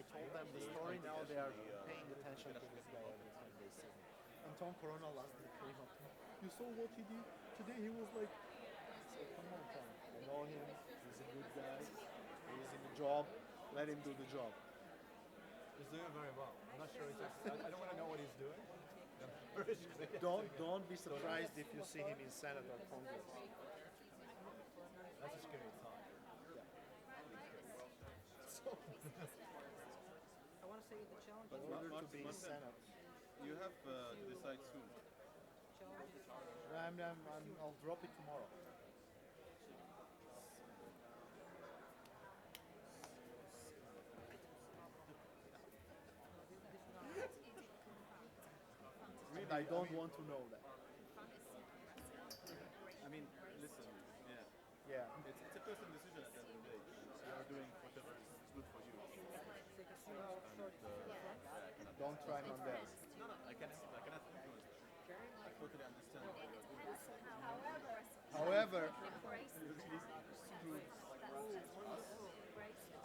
I told them the story. Now they are paying attention to this guy every time they see him. And Tom Corona last night came up to me. You saw what he did today? He was like, so come on, Tom. I know him. He's a good guy. He's in the job. Let him do the job. He's doing very well. I'm not sure exactly. I don't want to know what he's doing. I'm very sure he's Don't be surprised if you see him in Senate or Congress. That's a scary thought. So, I want to say the challenge in is order to be in Martin, Senate, you have to decide soon. I'll drop it tomorrow. And I don't want to know that. I mean, listen, yeah, Yeah. it's a personal decision at the end of the day. You are doing whatever is good for you. And Don't try Mandela. no, I cannot influence that. I totally understand why you are doing this. However,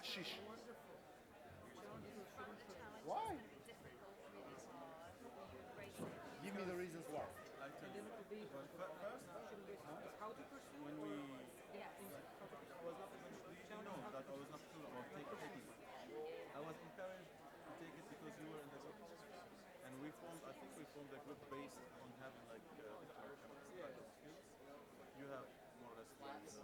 shish. Why? Give me the reasons why. I tell you, first, how to pursue when we was not even, you know that I was not sure about taking it. I was encouraged to take it because you were in the group, and I think we formed a group based on having like different type of skills. You have more or less the so,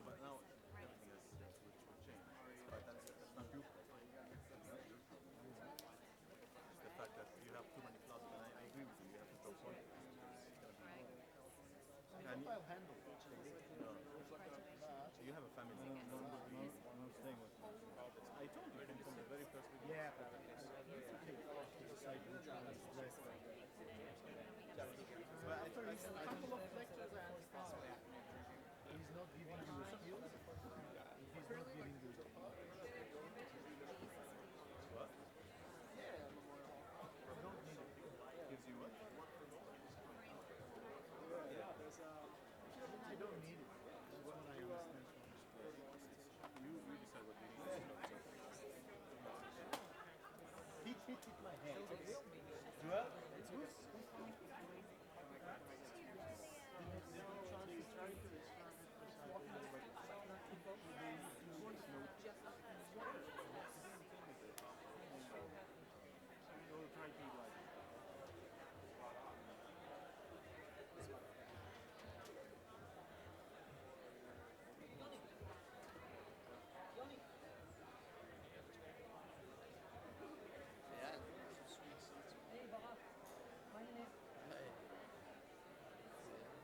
but now everything has switched or changed. But that's not you. It's the fact that you have too many classes, and I agree with you. You have to drop one. And I'll handle it. you have a family. I'm staying with you. I told you from the very first beginning. Yeah, but decide which one is less. But I told you, A couple of lectures I understand. He's not giving you the skills. He's not giving you the what? You don't need it. Gives you what? I don't need it. That's what I understand. You decide what you need. He hit my head. Well, it's good. היי ברק, מה העניינים?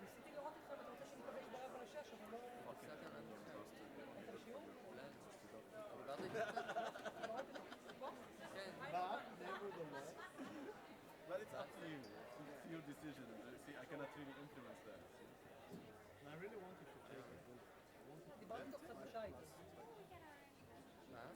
ניסיתי לראות אתכם, אתה רוצה שניפגש ברבע לשש, אבל לא... היית בשיעור? But nevertheless, But it's up to you. It's your decision. See, I cannot really influence that. I really wanted to take it. דיברתי איתו קצת בשייט. Now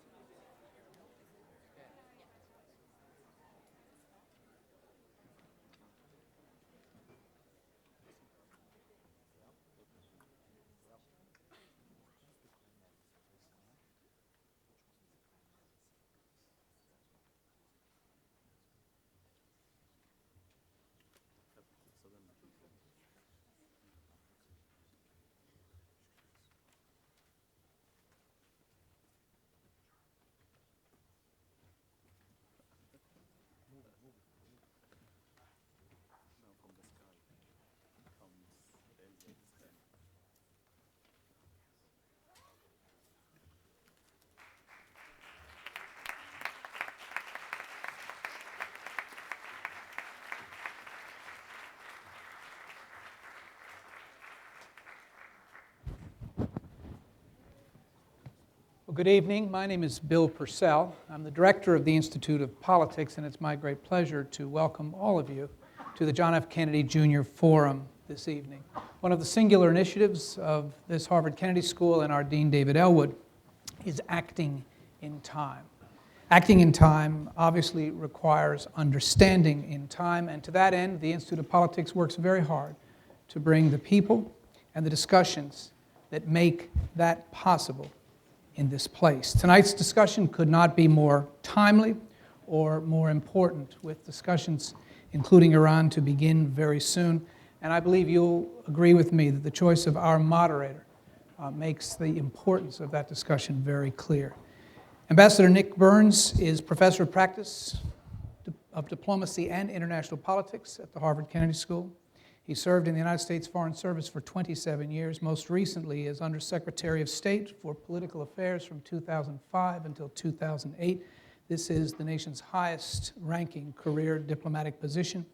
from the sky comes Elliot's hand. Well, good evening. My name is Bill Purcell. I'm the director of the Institute of Politics, and it's my great pleasure to welcome all of you to the John F. Kennedy Jr. Forum this evening. One of the singular initiatives of this Harvard Kennedy School and our Dean David Ellwood is acting in time. Acting in time obviously requires understanding in time, and to that end, the Institute of Politics works very hard to bring the people and the discussions that make that possible in this place. Tonight's discussion could not be more timely or more important, with discussions including Iran to begin very soon. And I believe you'll agree with me that the choice of our moderator makes the importance of that discussion very clear. Ambassador Nick Burns is Professor of Practice of Diplomacy and International Politics at the Harvard Kennedy School. He served in the United States Foreign Service for 27 years, most recently as Undersecretary of State for Political Affairs from 2005 until 2008. This is the nation's highest-ranking career diplomatic position.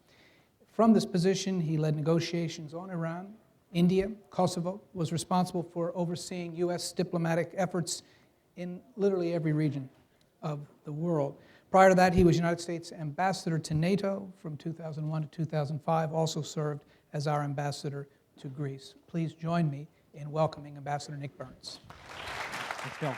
From this position, he led negotiations on Iran, India, Kosovo, was responsible for overseeing U.S. diplomatic efforts in literally every region of the world. Prior to that, he was United States Ambassador to NATO from 2001 to 2005, also served as our ambassador to Greece. Please join me in welcoming Ambassador Nick Burns. Let's go.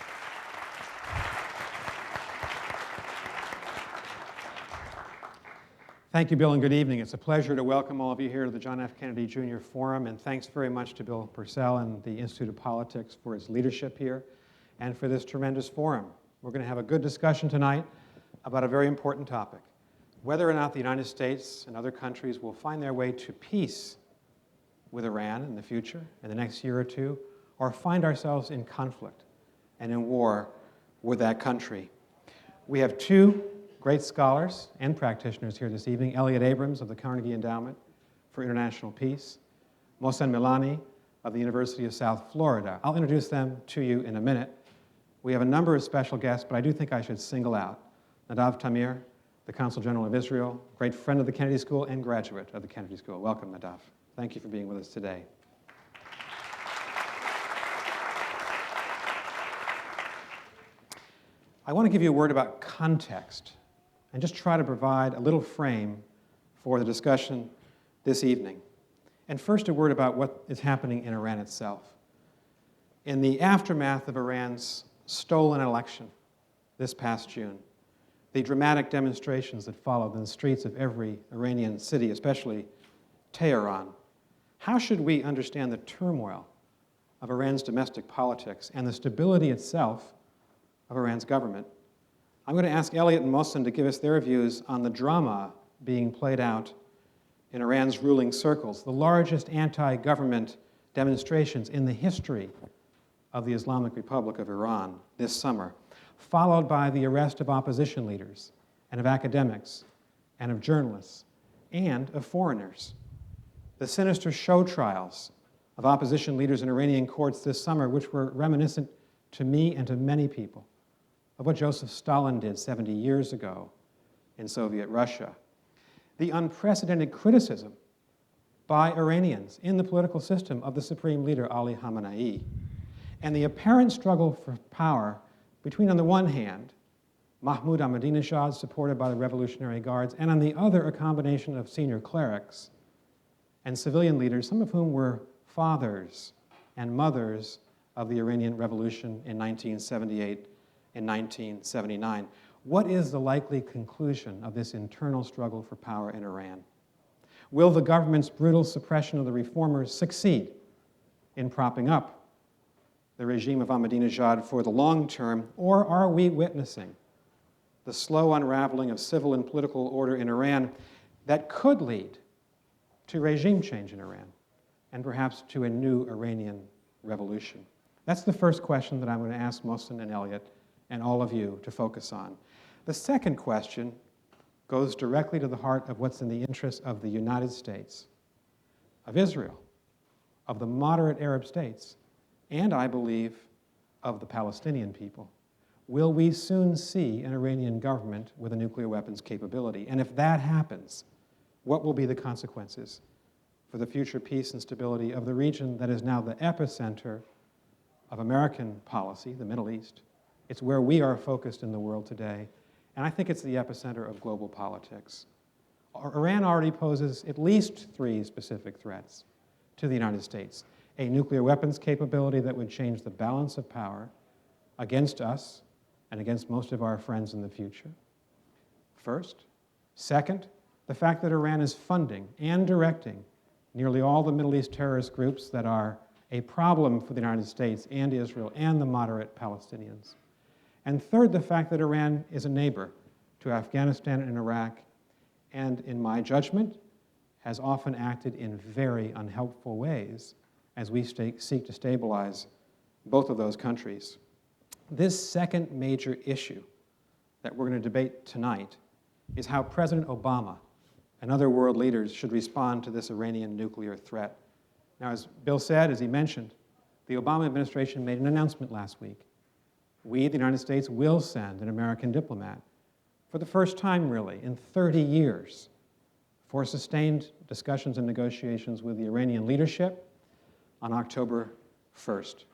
Thank you, Bill, and good evening. It's a pleasure to welcome all of you here to the John F. Kennedy Jr. Forum, and thanks very much to Bill Purcell and the Institute of Politics for its leadership here and for this tremendous forum. We're going to have a good discussion tonight about a very important topic: whether or not the United States and other countries will find their way to peace with Iran in the future, in the next year or two, or find ourselves in conflict and in war with that country. We have two great scholars and practitioners here this evening: Elliot Abrams of the Carnegie Endowment for International Peace, Mohsen Milani of the University of South Florida. I'll introduce them to you in a minute. We have a number of special guests, but I do think I should single out Nadav Tamir, the Consul General of Israel, great friend of the Kennedy School and graduate of the Kennedy School. Welcome, Nadav. Thank you for being with us today. I want to give you a word about context and just try to provide a little frame for the discussion this evening. And first, a word about what is happening in Iran itself. In the aftermath of Iran's stolen election this past June, the dramatic demonstrations that followed in the streets of every Iranian city, especially Tehran, how should we understand the turmoil of Iran's domestic politics and the stability itself of Iran's government? I'm going to ask Elliot and Mohsen to give us their views on the drama being played out in Iran's ruling circles, the largest anti-government demonstrations in the history of the Islamic Republic of Iran this summer, followed by the arrest of opposition leaders and of academics and of journalists and of foreigners. The sinister show trials of opposition leaders in Iranian courts this summer, which were reminiscent to me and to many people of what Joseph Stalin did 70 years ago in Soviet Russia. The unprecedented criticism by Iranians in the political system of the supreme leader, Ali Khamenei, and the apparent struggle for power between, on the one hand, Mahmoud Ahmadinejad, supported by the Revolutionary Guards, and on the other, a combination of senior clerics and civilian leaders, some of whom were fathers and mothers of the Iranian Revolution in 1978 and 1979. What is the likely conclusion of this internal struggle for power in Iran? Will the government's brutal suppression of the reformers succeed in propping up the regime of Ahmadinejad for the long term, or are we witnessing the slow unraveling of civil and political order in Iran that could lead to regime change in Iran and perhaps to a new Iranian revolution? That's the first question that I'm going to ask Mohsen and Elliot and all of you to focus on. The second question goes directly to the heart of what's in the interest of the United States, of Israel, of the moderate Arab states, and I believe of the Palestinian people. Will we soon see an Iranian government with a nuclear weapons capability? And if that happens, what will be the consequences for the future peace and stability of the region that is now the epicenter of American policy, the Middle East? It's where we are focused in the world today, and I think it's the epicenter of global politics. Iran already poses at least three specific threats to the United States: a nuclear weapons capability that would change the balance of power against us and against most of our friends in the future, first. Second, the fact that Iran is funding and directing nearly all the Middle East terrorist groups that are a problem for the United States and Israel and the moderate Palestinians. And third, the fact that Iran is a neighbor to Afghanistan and Iraq, and in my judgment, has often acted in very unhelpful ways as we seek to stabilize both of those countries. This second major issue that we're going to debate tonight is how President Obama and other world leaders should respond to this Iranian nuclear threat. Now, as Bill said, as he mentioned, the Obama administration made an announcement last week. We, the United States, will send an American diplomat for the first time, really, in 30 years for sustained discussions and negotiations with the Iranian leadership on October 1st.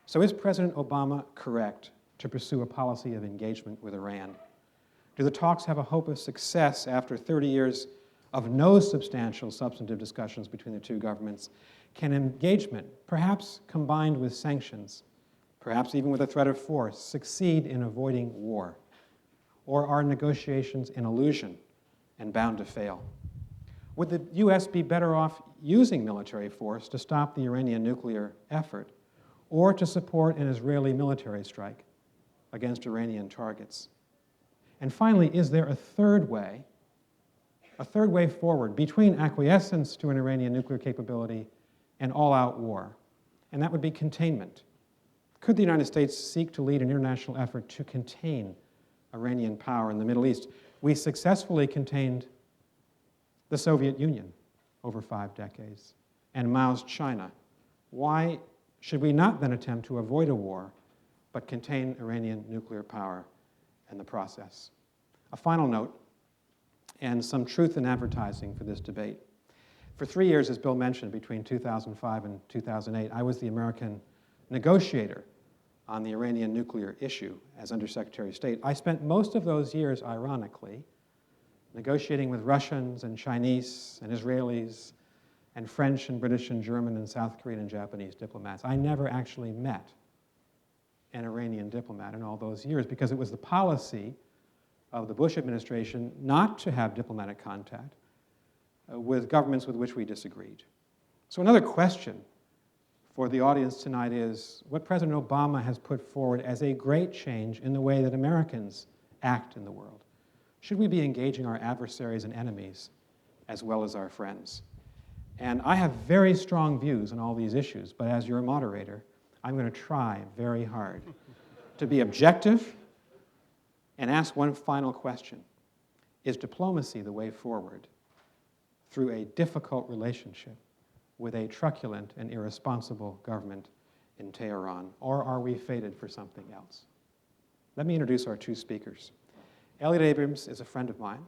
So is President Obama correct to pursue a policy of engagement with Iran? Do the talks have a hope of success after 30 years of no substantial substantive discussions between the two governments? Can engagement, perhaps combined with sanctions, perhaps even with a threat of force, succeed in avoiding war? Or are negotiations an illusion and bound to fail? Would the U.S. be better off using military force to stop the Iranian nuclear effort, or to support an Israeli military strike against Iranian targets? And finally, is there a third way forward between acquiescence to an Iranian nuclear capability and all-out war? And that would be containment. Could the United States seek to lead an international effort to contain Iranian power in the Middle East? We successfully contained the Soviet Union over 5 decades, and Mao's China. Why should we not then attempt to avoid a war, but contain Iranian nuclear power in the process? A final note, and some truth in advertising for this debate. For 3 years, as Bill mentioned, between 2005 and 2008, I was the American negotiator on the Iranian nuclear issue as Undersecretary of State. I spent most of those years, ironically, negotiating with Russians and Chinese and Israelis and French and British and German and South Korean and Japanese diplomats. I never actually met an Iranian diplomat in all those years because it was the policy of the Bush administration not to have diplomatic contact with governments with which we disagreed. So another question for the audience tonight is what President Obama has put forward as a great change in the way that Americans act in the world. Should we be engaging our adversaries and enemies as well as our friends? And I have very strong views on all these issues, but as your moderator, I'm going to try very hard to be objective and ask one final question. Is diplomacy the way forward through a difficult relationship with a truculent and irresponsible government in Tehran, or are we fated for something else? Let me introduce our two speakers. Elliot Abrams is a friend of mine.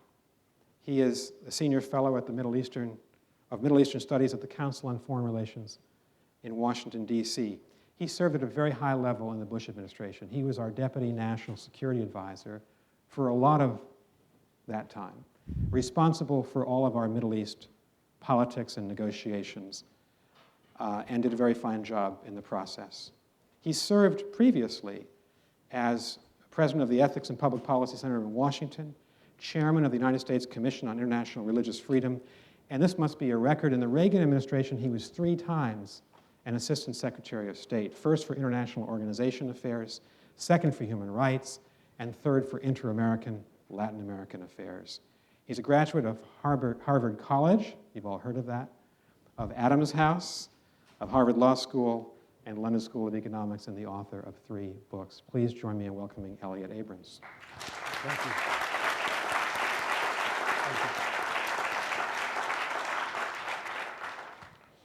He is a senior fellow at the Middle Eastern Studies at the Council on Foreign Relations in Washington, D.C. He served at a very high level in the Bush administration. He was our Deputy National Security Advisor for a lot of that time, responsible for all of our Middle East politics and negotiations, and did a very fine job in the process. He served previously as president of the Ethics and Public Policy Center in Washington, chairman of the United States Commission on International Religious Freedom, and this must be a record. In the Reagan administration, he was 3 times an Assistant Secretary of State, first for International Organization Affairs, second for Human Rights, and third for Inter-American, Latin American Affairs. He's a graduate of Harvard College, you've all heard of that, of Adams House, of Harvard Law School, and London School of Economics, and the author of 3 books. Please join me in welcoming Elliot Abrams. Thank you.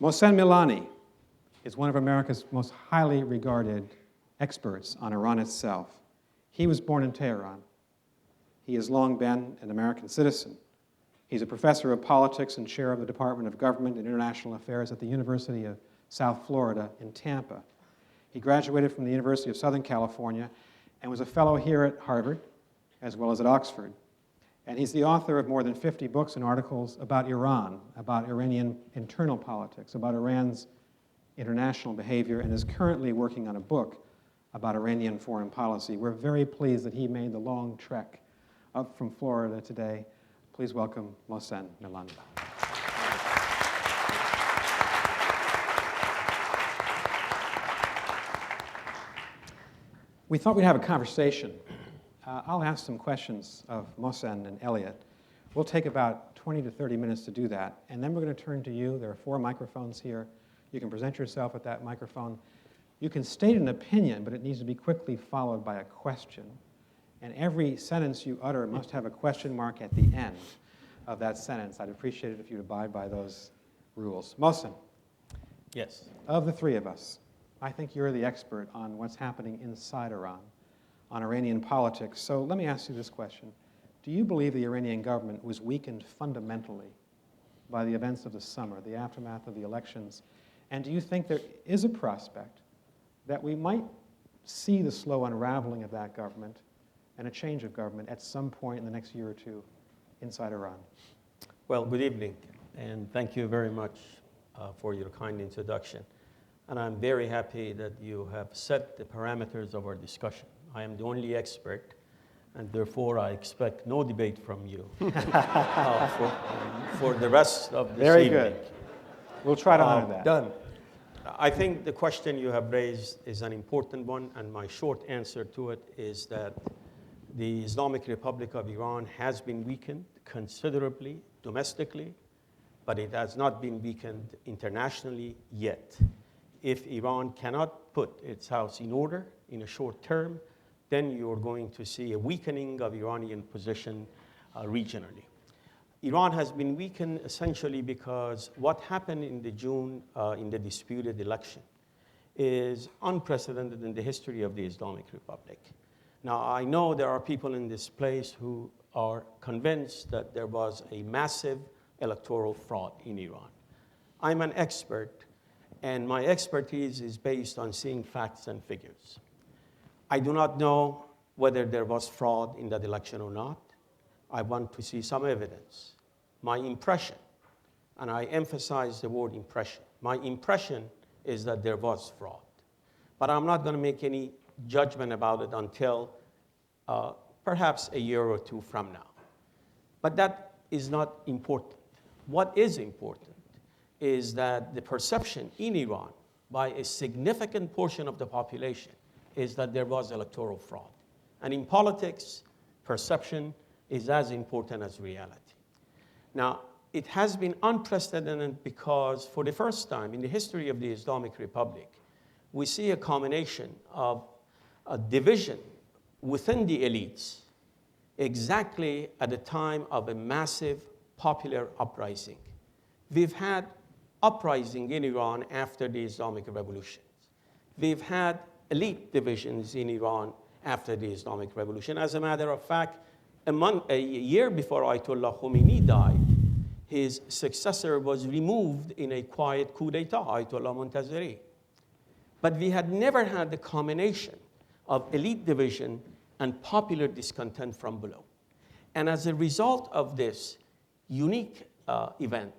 Mohsen Milani is one of America's most highly regarded experts on Iran itself. He was born in Tehran. He has long been an American citizen. He's a professor of politics and chair of the Department of Government and International Affairs at the University of South Florida in Tampa. He graduated from the University of Southern California and was a fellow here at Harvard, as well as at Oxford. And he's the author of more than 50 books and articles about Iran, about Iranian internal politics, about Iran's international behavior, and is currently working on a book about Iranian foreign policy. We're very pleased that he made the long trek up from Florida today. Please welcome Mohsen Milani. We thought we'd have a conversation. I'll ask some questions of Mohsen and Elliot. We'll take about 20 to 30 minutes to do that, and then we're going to turn to you. There are 4 microphones here. You can present yourself at that microphone. You can state an opinion, but it needs to be quickly followed by a question. And every sentence you utter must have a question mark at the end of that sentence. I'd appreciate it if you'd abide by those rules. Mohsen. Yes. Of the 3 of us, I think you're the expert on what's happening inside Iran, on Iranian politics. So let me ask you this question. Do you believe the Iranian government was weakened fundamentally by the events of the summer, the aftermath of the elections? And do you think there is a prospect that we might see the slow unraveling of that government and a change of government at some point in the next year or 2 inside Iran? Well, good evening, and thank you very much for your kind introduction. And I'm very happy that you have set the parameters of our discussion. I am the only expert, and therefore I expect no debate from you for the rest of this Very evening. good. We'll try to honor that. Done. I think the question you have raised is an important one, and my short answer to it is that the Islamic Republic of Iran has been weakened considerably domestically, but it has not been weakened internationally yet. If Iran cannot put its house in order in a short term, then you're going to see a weakening of Iranian position regionally. Iran has been weakened essentially because what happened in the June, in the disputed election, is unprecedented in the history of the Islamic Republic. Now, I know there are people in this place who are convinced that there was a massive electoral fraud in Iran. I'm an expert, and my expertise is based on seeing facts and figures. I do not know whether there was fraud in that election or not. I want to see some evidence. My impression, and I emphasize the word impression, my impression is that there was fraud. But I'm not going to make any judgment about it until perhaps a year or 2 from now. But that is not important. What is important is that the perception in Iran by a significant portion of the population is that there was electoral fraud. And in politics, perception is as important as reality. Now, it has been unprecedented because for the first time in the history of the Islamic Republic, we see a combination of a division within the elites exactly at the time of a massive popular uprising. We've had uprising in Iran after the Islamic revolutions. We've had elite divisions in Iran after the Islamic Revolution. As a matter of fact, a year before Ayatollah Khomeini died, his successor was removed in a quiet coup d'etat, Ayatollah Montazeri. But we had never had the combination of elite division and popular discontent from below. And as a result of this unique event,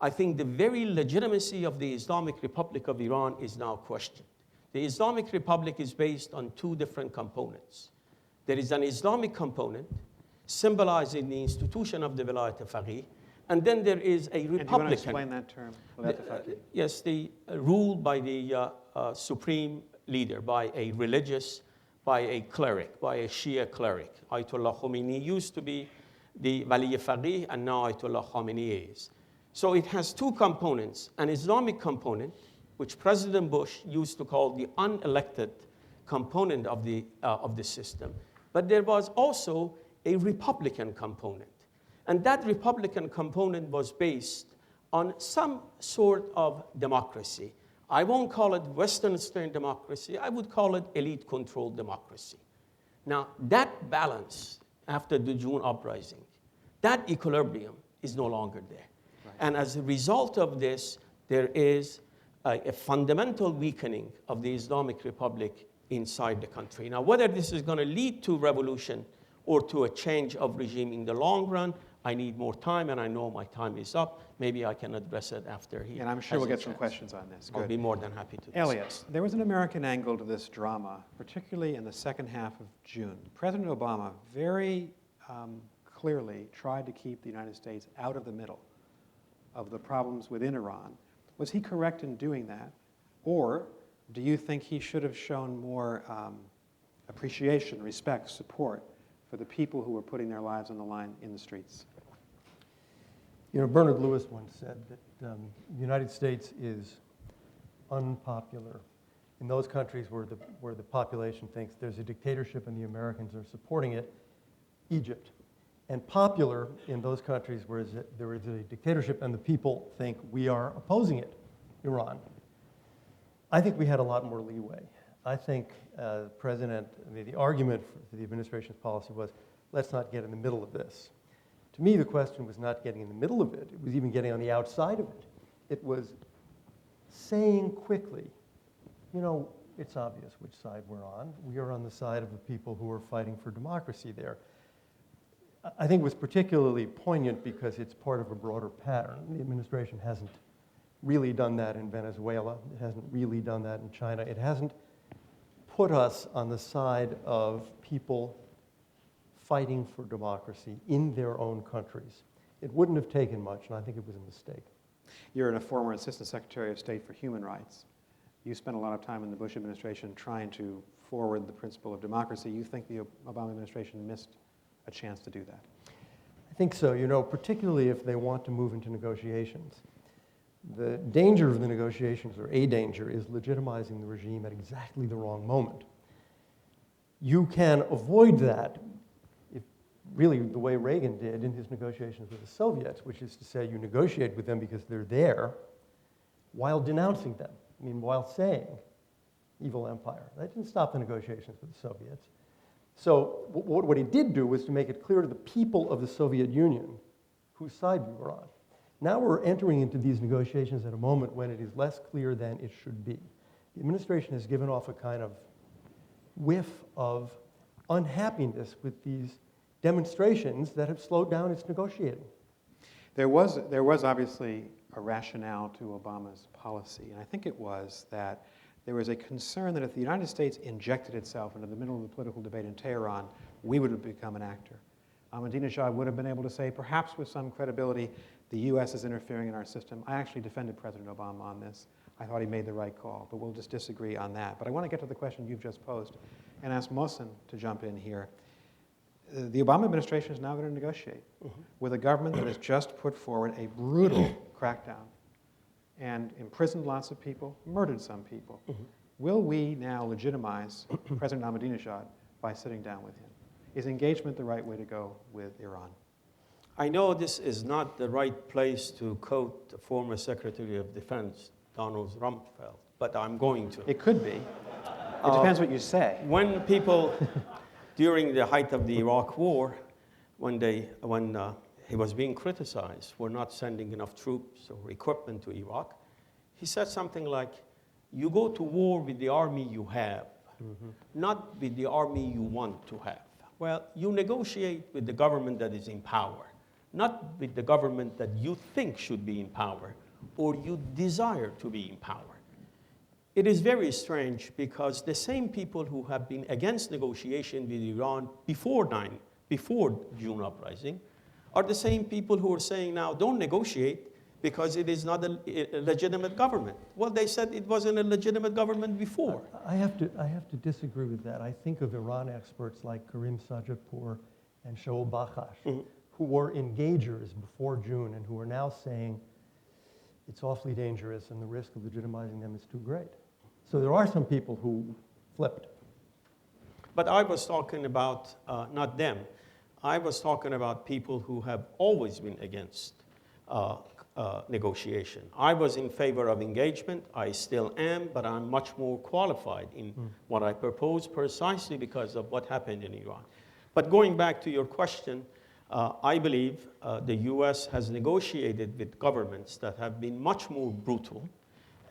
I think the very legitimacy of the Islamic Republic of Iran is now questioned. The Islamic Republic is based on 2 different components. There is an Islamic component symbolizing the institution of the Vilayat al-Faqih, and then there is a Republican. And do you want to explain that term? Yes, the rule by the supreme leader, by a religious, by a cleric, by a Shia cleric. Ayatollah Khomeini used to be the Wali al-Faqih, and now Ayatollah Khomeini is. So it has 2 components, an Islamic component, which President Bush used to call the unelected component of the system. But there was also a Republican component. And that Republican component was based on some sort of democracy. I won't call it Western-style democracy. I would call it elite-controlled democracy. Now, that balance after the June uprising, that equilibrium is no longer there. Right. And as a result of this, there is a fundamental weakening of the Islamic Republic inside the country. Now, whether this is going to lead to revolution or to a change of regime in the long run, I need more time, and I know my time is up. Maybe I can address it after he. And I'm sure we'll get some questions on this. Good. I'll be more than happy to. Elliot, there was an American angle to this drama, particularly in the second half of June. President Obama very clearly tried to keep the United States out of the middle of the problems within Iran. Was he correct in doing that? Or do you think he should have shown more appreciation, respect, support for the people who are putting their lives on the line in the streets? You know, Bernard Lewis once said that the United States is unpopular in those countries where the population thinks there's a dictatorship and the Americans are supporting it, Egypt. And popular in those countries where there is a dictatorship and the people think we are opposing it, Iran. I think we had a lot more leeway. I think the argument for the administration's policy was, let's not get in the middle of this. To me, the question was not getting in the middle of it. It was even getting on the outside of it. It was saying quickly, you know, it's obvious which side we're on. We are on the side of the people who are fighting for democracy there. I think it was particularly poignant because it's part of a broader pattern. The administration hasn't really done that in Venezuela. It hasn't really done that in China. It hasn't put us on the side of people fighting for democracy in their own countries. It wouldn't have taken much, and I think it was a mistake. You're a former Assistant Secretary of State for Human Rights. You spent a lot of time in the Bush administration trying to forward the principle of democracy. You think the Obama administration missed a chance to do that? I think so, you know, particularly if they want to move into negotiations. The danger of the negotiations, or a danger, is legitimizing the regime at exactly the wrong moment. You can avoid that if really the way Reagan did in his negotiations with the Soviets, which is to say you negotiate with them because they're there while denouncing them. I mean, while saying evil empire. That didn't stop the negotiations with the Soviets. So what he did do was to make it clear to the people of the Soviet Union whose side we were on. Now we're entering into these negotiations at a moment when it is less clear than it should be. The administration has given off a kind of whiff of unhappiness with these demonstrations that have slowed down its negotiating. There was obviously a rationale to Obama's policy, and I think it was that there was a concern that if the United States injected itself into the middle of the political debate in Tehran, we would have become an actor. Ahmadinejad would have been able to say, perhaps with some credibility, the U.S. is interfering in our system. I actually defended President Obama on this. I thought he made the right call, but we'll just disagree on that. But I want to get to the question you've just posed and ask Mohsen to jump in here. The Obama administration is now going to negotiate with a government that has just put forward a brutal crackdown and imprisoned lots of people, murdered some people. Will we now legitimize President Ahmadinejad by sitting down with him? Is engagement the right way to go with Iran? I know this is not the right place to quote the former Secretary of Defense, Donald Rumsfeld, but I'm going to. It could be. It depends what you say. When people, during the height of the Iraq War, when he was being criticized for not sending enough troops or equipment to Iraq, he said something like, you go to war with the army you have, not with the army you want to have. Well, you negotiate with the government that is in power, not with the government that you think should be in power or you desire to be in power. It is very strange because the same people who have been against negotiation with Iran before June uprising are the same people who are saying now, don't negotiate because it is not a legitimate government. Well, they said it wasn't a legitimate government before. I have to disagree with that. I think of Iran experts like Karim Sajadpour and Shaul Bakhash, who were engagers before June and who are now saying it's awfully dangerous and the risk of legitimizing them is too great. So there are some people who flipped. But I was talking about not them. I was talking about people who have always been against negotiation. I was in favor of engagement. I still am, but I'm much more qualified in what I propose precisely because of what happened in Iran. But going back to your question, I believe the U.S. has negotiated with governments that have been much more brutal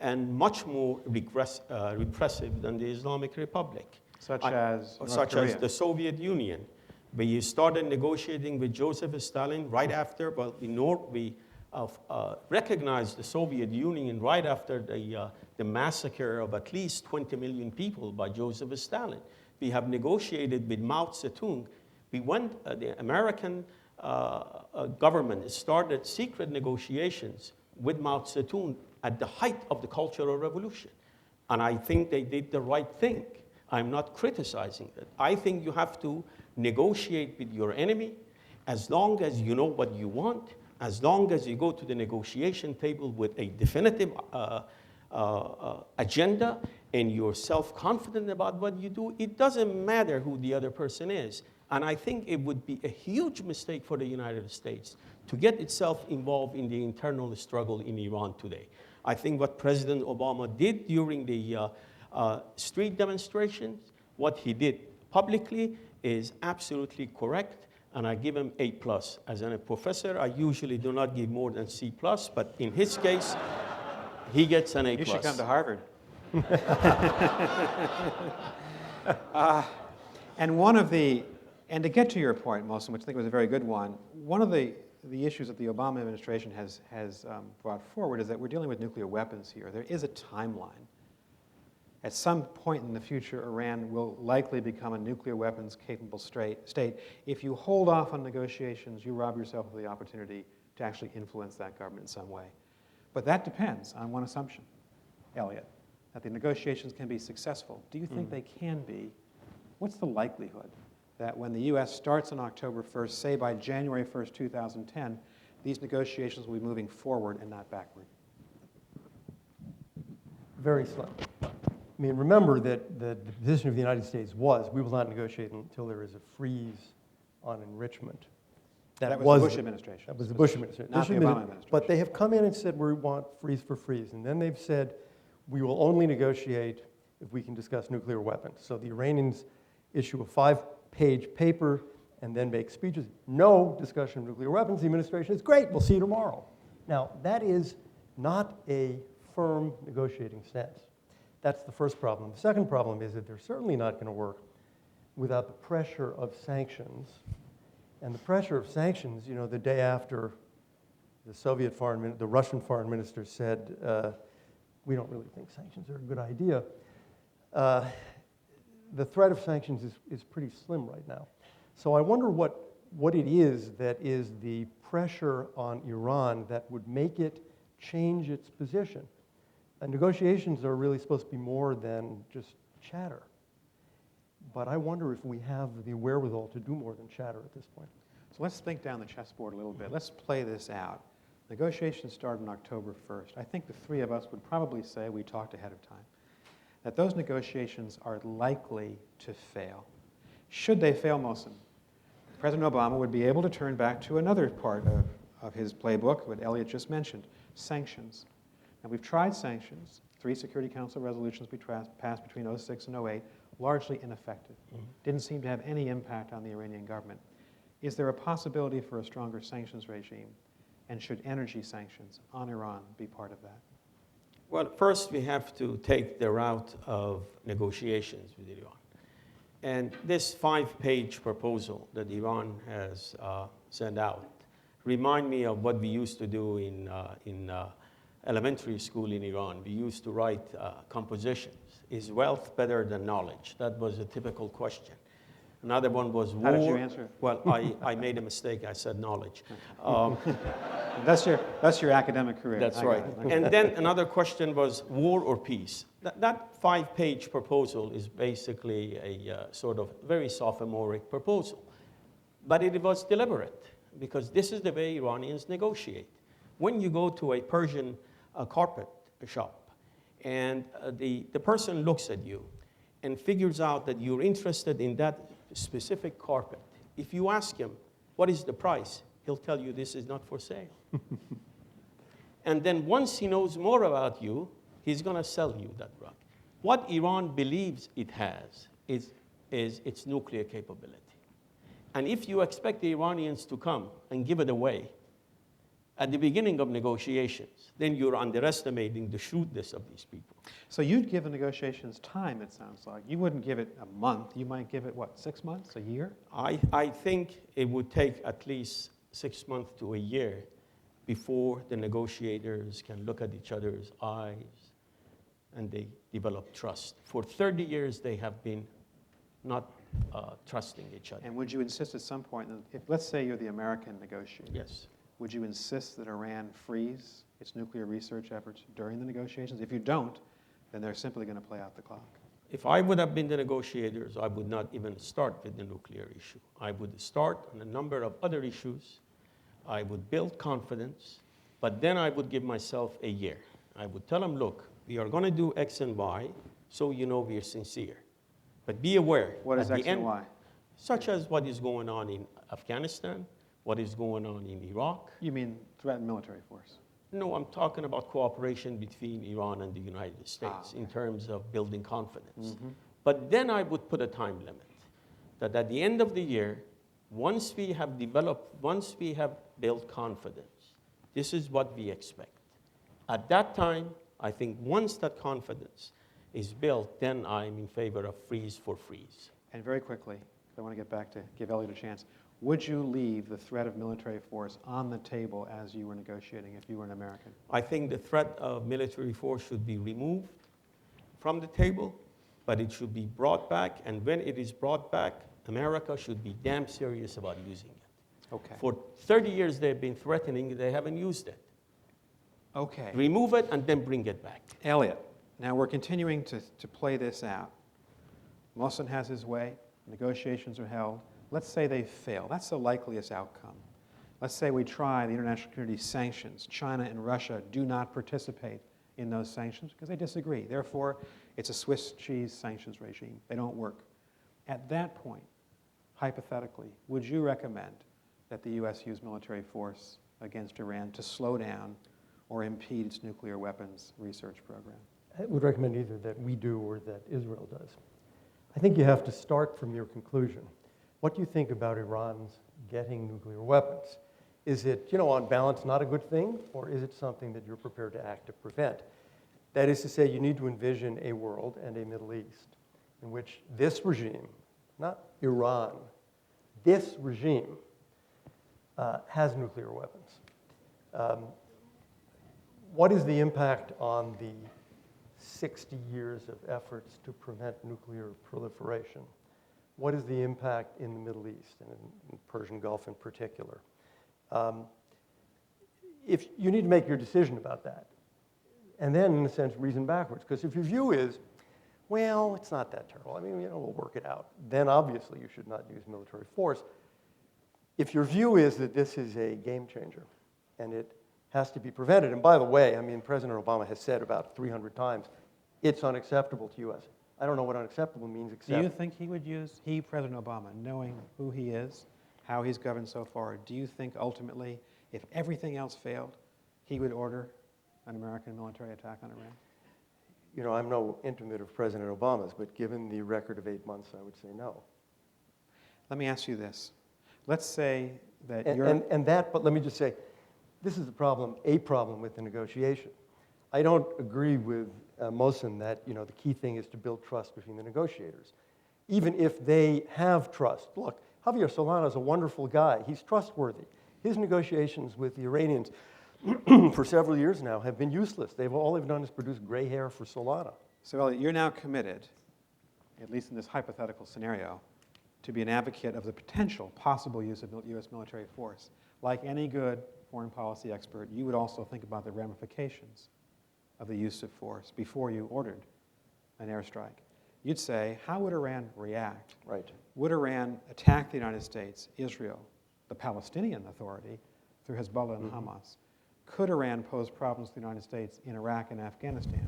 and much more repressive than the Islamic Republic. Such as the Soviet Union. We started negotiating with Joseph Stalin right after, we recognized the Soviet Union right after the massacre of at least 20 million people by Joseph Stalin. We have negotiated with Mao Zedong. The American government started secret negotiations with Mao Zedong at the height of the Cultural Revolution. And I think they did the right thing. I'm not criticizing it. I think you have to negotiate with your enemy as long as you know what you want, as long as you go to the negotiation table with a definitive agenda and you're self-confident about what you do. It doesn't matter who the other person is. And I think it would be a huge mistake for the United States to get itself involved in the internal struggle in Iran today. I think what President Obama did during the street demonstrations, what he did publicly, is absolutely correct, and I give him A+. As a professor, I usually do not give more than C+, but in his case, he gets an A+. You should come to Harvard. And to get to your point, Mohsen, which I think was a very good one of the issues that the Obama administration has brought forward is that we're dealing with nuclear weapons here. There is a timeline. At some point in the future, Iran will likely become a nuclear weapons-capable state. If you hold off on negotiations, you rob yourself of the opportunity to actually influence that government in some way. But that depends on one assumption, Elliot, that the negotiations can be successful. Do you think they can be? What's the likelihood that when the U.S. starts on October 1st, say by January 1st, 2010, these negotiations will be moving forward and not backward? Very slim. I mean, remember that the position of the United States was, we will not negotiate until there is a freeze on enrichment. That was the Bush administration. That was the Bush administration. Not the Obama administration. But they have come in and said, we want freeze for freeze. And then they've said, we will only negotiate if we can discuss nuclear weapons. So the Iranians issue a 5-page paper and then make speeches. No discussion of nuclear weapons. The administration is great. We'll see you tomorrow. Now, that is not a firm negotiating stance. That's the first problem. The second problem is that they're certainly not going to work without the pressure of sanctions. And the pressure of sanctions, you know, the day after the Russian foreign minister said, we don't really think sanctions are a good idea, the threat of sanctions is pretty slim right now. So I wonder what it is that is the pressure on Iran that would make it change its position. And negotiations are really supposed to be more than just chatter. But I wonder if we have the wherewithal to do more than chatter at this point. So let's think down the chessboard a little bit. Let's play this out. Negotiations start on October 1st. I think the three of us would probably say, we talked ahead of time, that those negotiations are likely to fail. Should they fail, Mohsen, President Obama would be able to turn back to another part of his playbook, what Elliot just mentioned, sanctions. Now, we've tried sanctions. 3 Security Council resolutions we passed between 2006 and 2008, largely ineffective. Didn't seem to have any impact on the Iranian government. Is there a possibility for a stronger sanctions regime? And should energy sanctions on Iran be part of that? Well, first we have to take the route of negotiations with Iran. And this 5-page proposal that Iran has sent out remind me of what we used to do in elementary school in Iran. We used to write compositions. Is wealth better than knowledge? That was a typical question. Another one was war. How did you answer it? Well, I made a mistake. I said knowledge. That's your academic career. That's right. And then another question was war or peace. That 5-page proposal is basically a sort of very sophomoric proposal. But it was deliberate, because this is the way Iranians negotiate. When you go to a Persian carpet shop, and the person looks at you and figures out that you're interested in that specific carpet, if you ask him, what is the price? He'll tell you this is not for sale. And then once he knows more about you, he's going to sell you that rug. What Iran believes it has is its nuclear capability. And if you expect the Iranians to come and give it away at the beginning of negotiations, then you're underestimating the shrewdness of these people. So you'd give the negotiations time, it sounds like. You wouldn't give it a month. You might give it, what, 6 months, a year? I think it would take at least 6 months to a year before the negotiators can look at each other's eyes and they develop trust. For 30 years, they have been not trusting each other. And would you insist at some point, if, let's say you're the American negotiator, Yes. would you insist that Iran freeze its nuclear research efforts during the negotiations? If you don't, then they're simply going to play out the clock. If I would have been the negotiators, I would not even start with the nuclear issue. I would start on a number of other issues. I would build confidence, but then I would give myself a year. I would tell them, look, we are going to do X and Y, so you know we are sincere. But be aware. What is at the X and end, Y? Such as what is going on in Afghanistan, what is going on in Iraq. You mean threatened military force? No, I'm talking about cooperation between Iran and the United States in terms of building confidence. But then I would put a time limit, that at the end of the year, once we have built confidence, this is what we expect. At that time, I think once that confidence is built, then I'm in favor of freeze for freeze. And very quickly, I want to get back to give Elliot a chance. Would you leave the threat of military force on the table as you were negotiating if you were an American? I think the threat of military force should be removed from the table, but it should be brought back, and when it is brought back, America should be damn serious about using it. Okay. For 30 years they've been threatening, they haven't used it. Okay. Remove it and then bring it back. Elliot, now we're continuing to play this out. Mohsen has his way, negotiations are held. Let's say they fail. That's the likeliest outcome. Let's say we try the international community sanctions. China and Russia do not participate in those sanctions because they disagree. Therefore, it's a Swiss cheese sanctions regime. They don't work. At that point, hypothetically, would you recommend that the U.S. use military force against Iran to slow down or impede its nuclear weapons research program? I would recommend either that we do or that Israel does. I think you have to start from your conclusion. What do you think about Iran's getting nuclear weapons? Is it, on balance, not a good thing, or is it something that you're prepared to act to prevent? That is to say, you need to envision a world and a Middle East in which this regime, not Iran, this regime has nuclear weapons. What is the impact on the 60 years of efforts to prevent nuclear proliferation? What is the impact in the Middle East and in the Persian Gulf in particular? If you need to make your decision about that, and then, in a sense, reason backwards. Because if your view is, well, it's not that terrible, we'll work it out, then obviously you should not use military force. If your view is that this is a game changer and it has to be prevented, and by the way, President Obama has said about 300 times, it's unacceptable to U.S. I don't know what unacceptable means except... Do you think he would use, President Obama, knowing who he is, how he's governed so far, do you think ultimately, if everything else failed, he would order an American military attack on Iran? I'm no intimate of President Obama's, but given the record of 8 months, I would say no. Let me ask you this. Let's say that but let me just say, this is a problem with the negotiation. I don't agree with Mohsen that the key thing is to build trust between the negotiators. Even if they have trust. Look, Javier Solana is a wonderful guy. He's trustworthy. His negotiations with the Iranians for several years now have been useless. All they've done is produce gray hair for Solana. So Elliot, you're now committed, at least in this hypothetical scenario, to be an advocate of the potential possible use of U.S. military force. Like any good foreign policy expert, you would also think about the ramifications of the use of force before you ordered an airstrike. You'd say, how would Iran react? Right. Would Iran attack the United States, Israel, the Palestinian Authority, through Hezbollah and Hamas? Could Iran pose problems to the United States in Iraq and Afghanistan?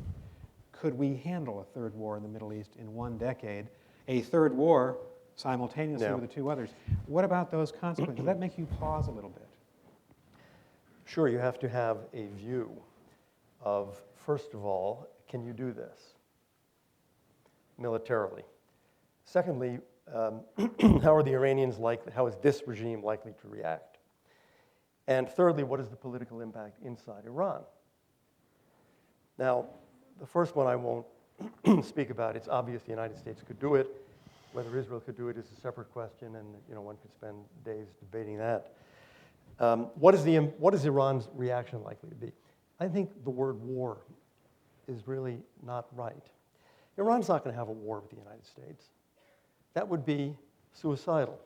Could we handle a third war in the Middle East in 1 decade, a third war simultaneously with the two others? What about those consequences? Does that make you pause a little bit? Sure, you have to have a view of, first of all, can you do this militarily? Secondly, how are the Iranians likely, how is this regime likely to react? And thirdly, what is the political impact inside Iran? Now, the first one I won't speak about. It's obvious the United States could do it. Whether Israel could do it is a separate question, and one could spend days debating that. What is Iran's reaction likely to be? I think the word war is really not right. Iran's not going to have a war with the United States. That would be suicidal.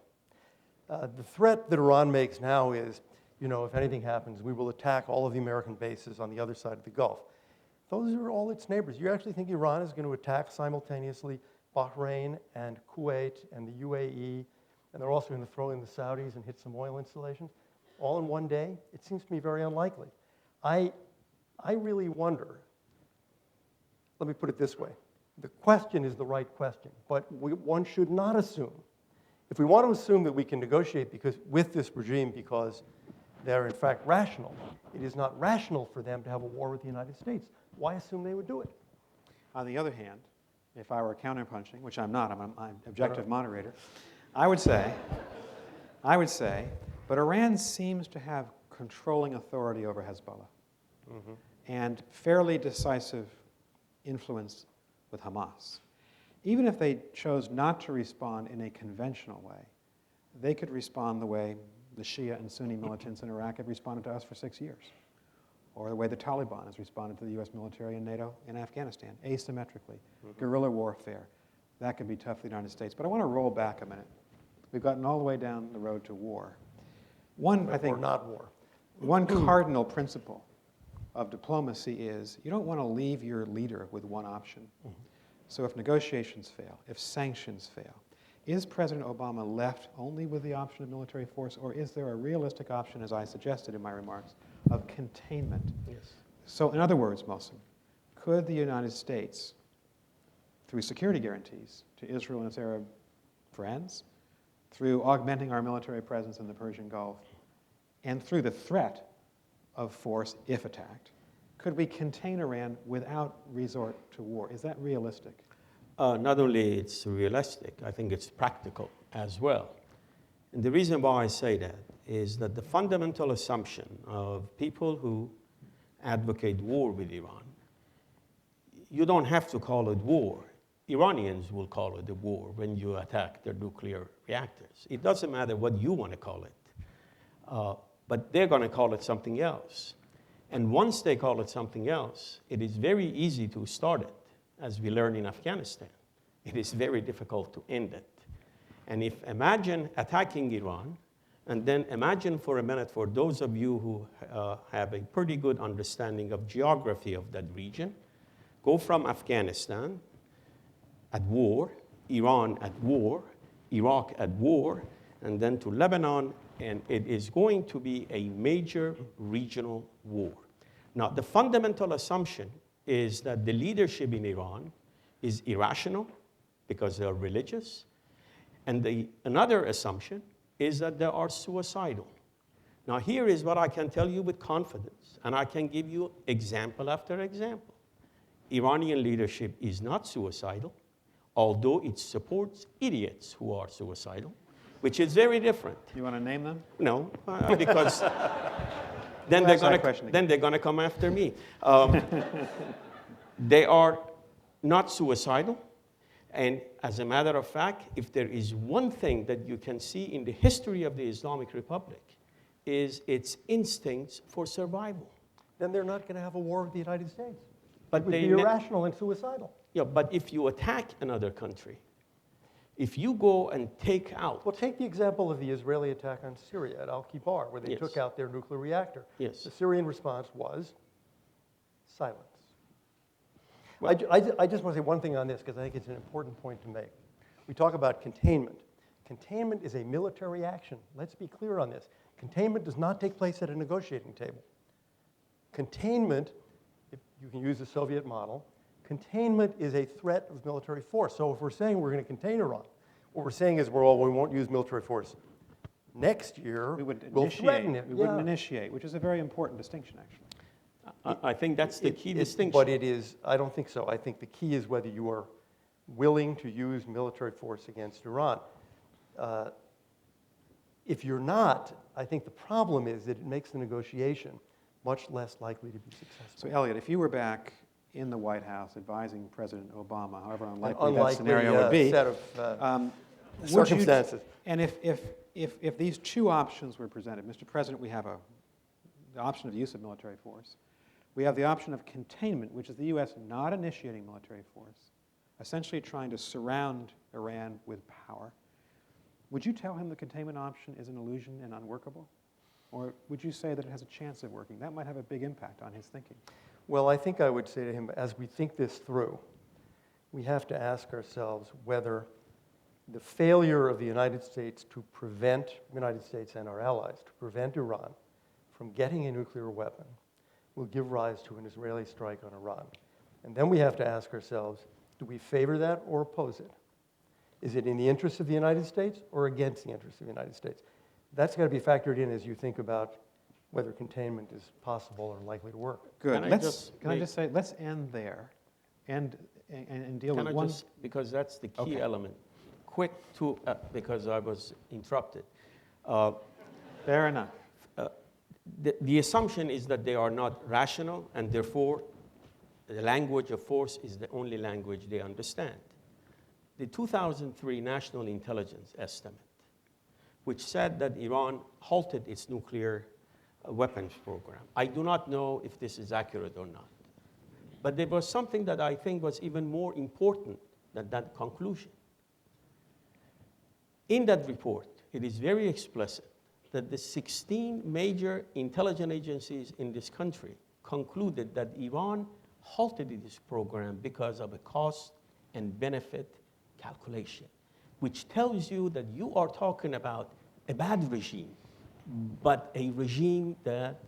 The threat that Iran makes now is, if anything happens, we will attack all of the American bases on the other side of the Gulf. Those are all its neighbors. You actually think Iran is going to attack simultaneously Bahrain and Kuwait and the UAE, and they're also going to throw in the Saudis and hit some oil installations, all in one day, it seems to me very unlikely. I really wonder, let me put it this way. The question is the right question, but one should not assume, if we want to assume that we can negotiate with this regime because they're in fact rational, it is not rational for them to have a war with the United States. Why assume they would do it? On the other hand, if I were counterpunching, which I'm not, I'm an objective moderator, I would say, but Iran seems to have controlling authority over Hezbollah and fairly decisive influence with Hamas. Even if they chose not to respond in a conventional way, they could respond the way the Shia and Sunni militants in Iraq have responded to us for 6 years, or the way the Taliban has responded to the US military and NATO in Afghanistan, asymmetrically, guerrilla warfare. That could be tough for the United States. But I want to roll back a minute. We've gotten all the way down the road to war. I think, or not war. One cardinal principle of diplomacy is you don't want to leave your leader with one option. So if negotiations fail, if sanctions fail, is President Obama left only with the option of military force, or is there a realistic option, as I suggested in my remarks, of containment? Yes. So in other words, Mohsen, could the United States, through security guarantees to Israel and its Arab friends, through augmenting our military presence in the Persian Gulf, and through the threat of force if attacked, could we contain Iran without resort to war? Is that realistic? Not only it's realistic, I think it's practical as well. And the reason why I say that is that the fundamental assumption of people who advocate war with Iran, you don't have to call it war. Iranians will call it a war when you attack their nuclear reactors. It doesn't matter what you want to call it, but they're going to call it something else. And once they call it something else, it is very easy to start it, as we learned in Afghanistan. It is very difficult to end it. And if imagine attacking Iran, and then imagine for a minute, for those of you who have a pretty good understanding of geography of that region, go from Afghanistan at war, Iran at war, Iraq at war, and then to Lebanon, and it is going to be a major regional war. Now, the fundamental assumption is that the leadership in Iran is irrational because they are religious, and another assumption is that they are suicidal. Now, here is what I can tell you with confidence, and I can give you example after example. Iranian leadership is not suicidal, although it supports idiots who are suicidal, which is very different. You want to name them? No, because then they're going to come after me. They are not suicidal. And as a matter of fact, if there is one thing that you can see in the history of the Islamic Republic, is its instincts for survival. Then they're not going to have a war with the United States. But it would be irrational and suicidal. Yeah, but if you attack another country, if you go and take out... Well, take the example of the Israeli attack on Syria at Al-Kibar, where they took out their nuclear reactor. Yes. The Syrian response was silence. Well, I just want to say one thing on this, because I think it's an important point to make. We talk about containment. Containment is a military action. Let's be clear on this. Containment does not take place at a negotiating table. Containment, if you can use the Soviet model, containment is a threat of military force. So if we're saying we're going to contain Iran, what we're saying is we won't use military force. Next year, we'll threaten it. We wouldn't initiate, which is a very important distinction, actually. I think that's the key distinction. But it is, I don't think so. I think the key is whether you are willing to use military force against Iran. If you're not, I think the problem is that it makes the negotiation much less likely to be successful. So, Elliot, if you were back in the White House advising President Obama, however unlikely that scenario would be, set of circumstances. And if these two options were presented, Mr. President, we have the option of use of military force. We have the option of containment, which is the U.S. not initiating military force, essentially trying to surround Iran with power. Would you tell him the containment option is an illusion and unworkable? Or would you say that it has a chance of working? That might have a big impact on his thinking. Well, I think I would say to him, as we think this through, we have to ask ourselves whether the failure of the United States and our allies to prevent Iran from getting a nuclear weapon will give rise to an Israeli strike on Iran. And then we have to ask ourselves, do we favor that or oppose it? Is it in the interest of the United States or against the interest of the United States? That's got to be factored in as you think about whether containment is possible or likely to work. Good. Can I just say, let's end there and deal with one. Because that's the key Okay. element. Quick to, because I was interrupted. Fair enough. The assumption is that they are not rational, and therefore the language of force is the only language they understand. The 2003 National Intelligence Estimate, which said that Iran halted its nuclear weapons program. I do not know if this is accurate or not. But there was something that I think was even more important than that conclusion. In that report, it is very explicit that the 16 major intelligence agencies in this country concluded that Iran halted its program because of a cost and benefit calculation, which tells you that you are talking about a bad regime, but a regime that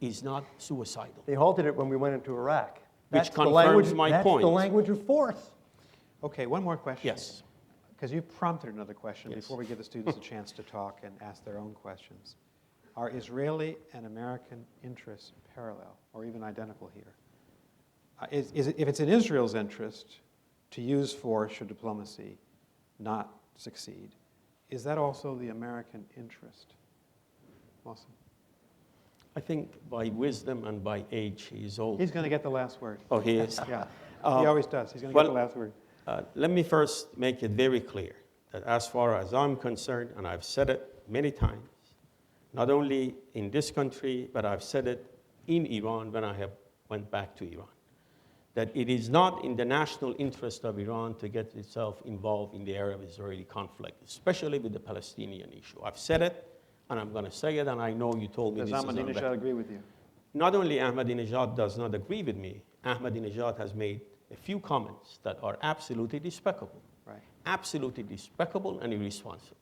is not suicidal. They halted it when we went into Iraq. Which That's the confirms language, my that's point. the language of force. Okay, one more question. Yes. Because you prompted another question Yes. before we give the students a chance to talk and ask their own questions. Are Israeli and American interests parallel or even identical here? If it's in Israel's interest to use force should diplomacy not succeed, is that also the American interest? Awesome. I think by wisdom and by age, he is old. He's going to get the last word. Oh, he is? Yeah, he always does. He's going to get the last word. Let me first make it very clear that as far as I'm concerned, and I've said it many times, not only in this country, but I've said it in Iran when I have went back to Iran, that it is not in the national interest of Iran to get itself involved in the Arab-Israeli conflict, especially with the Palestinian issue. I've said it, and I'm going to say it, and I know you told me Does this is on Ahmadinejad record. agree with you? Not only Ahmadinejad does not agree with me, Ahmadinejad has made a few comments that are absolutely despicable. Right. Absolutely despicable and irresponsible.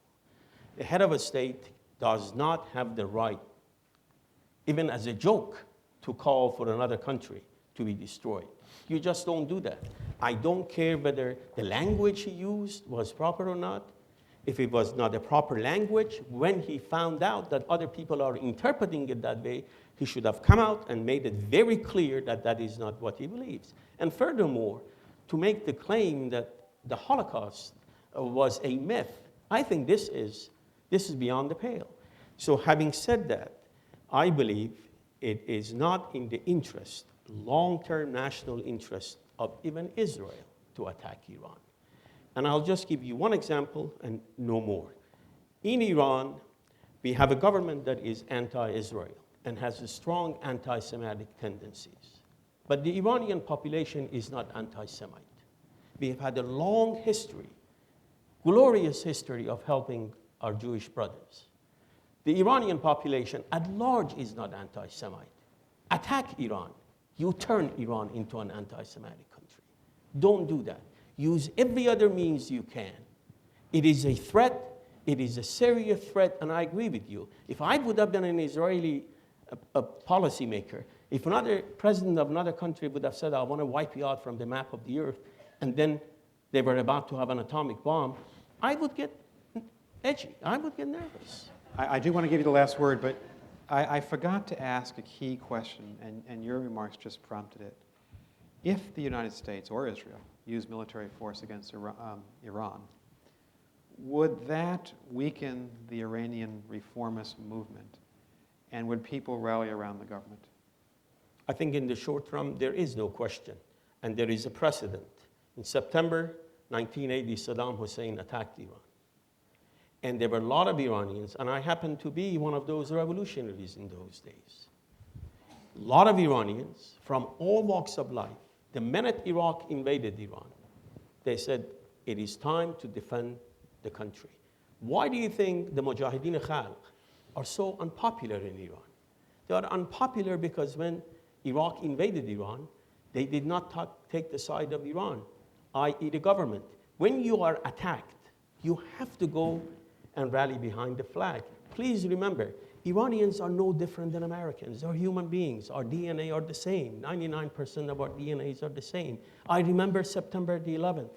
The head of a state does not have the right, even as a joke, to call for another country to be destroyed. You just don't do that. I don't care whether the language he used was proper or not. If it was not a proper language, when he found out that other people are interpreting it that way, he should have come out and made it very clear that that is not what he believes. And furthermore, to make the claim that the Holocaust was a myth, I think this is beyond the pale. So having said that, I believe it is not in the interest, long-term national interest of even Israel to attack Iran. And I'll just give you one example and no more. In Iran, we have a government that is anti-Israel and has strong anti-Semitic tendencies. But the Iranian population is not anti-Semite. We have had a long history, glorious history of helping our Jewish brothers. The Iranian population at large is not anti-Semite. Attack Iran. You turn Iran into an anti-Semitic country. Don't do that. Use every other means you can. It is a threat. It is a serious threat, and I agree with you. If I would have been an Israeli policymaker, if another president of another country would have said, I want to wipe you out from the map of the earth, and then they were about to have an atomic bomb, I would get edgy. I would get nervous. I do want to give you the last word, but I forgot to ask a key question, and your remarks just prompted it. If the United States or Israel use military force against Iran, would that weaken the Iranian reformist movement? And would people rally around the government? I think in the short term, there is no question. And there is a precedent. In September 1980, Saddam Hussein attacked Iran. And there were a lot of Iranians, and I happened to be one of those revolutionaries in those days. A lot of Iranians from all walks of life, the minute Iraq invaded Iran, they said, it is time to defend the country. Why do you think the Mujahideen Khalq are so unpopular in Iran? They are unpopular because when Iraq invaded Iran, they did not take the side of Iran. i.e. the government. When you are attacked, you have to go and rally behind the flag. Please remember, Iranians are no different than Americans. They're human beings. Our DNA are the same. 99% of our DNAs are the same. I remember September the 11th,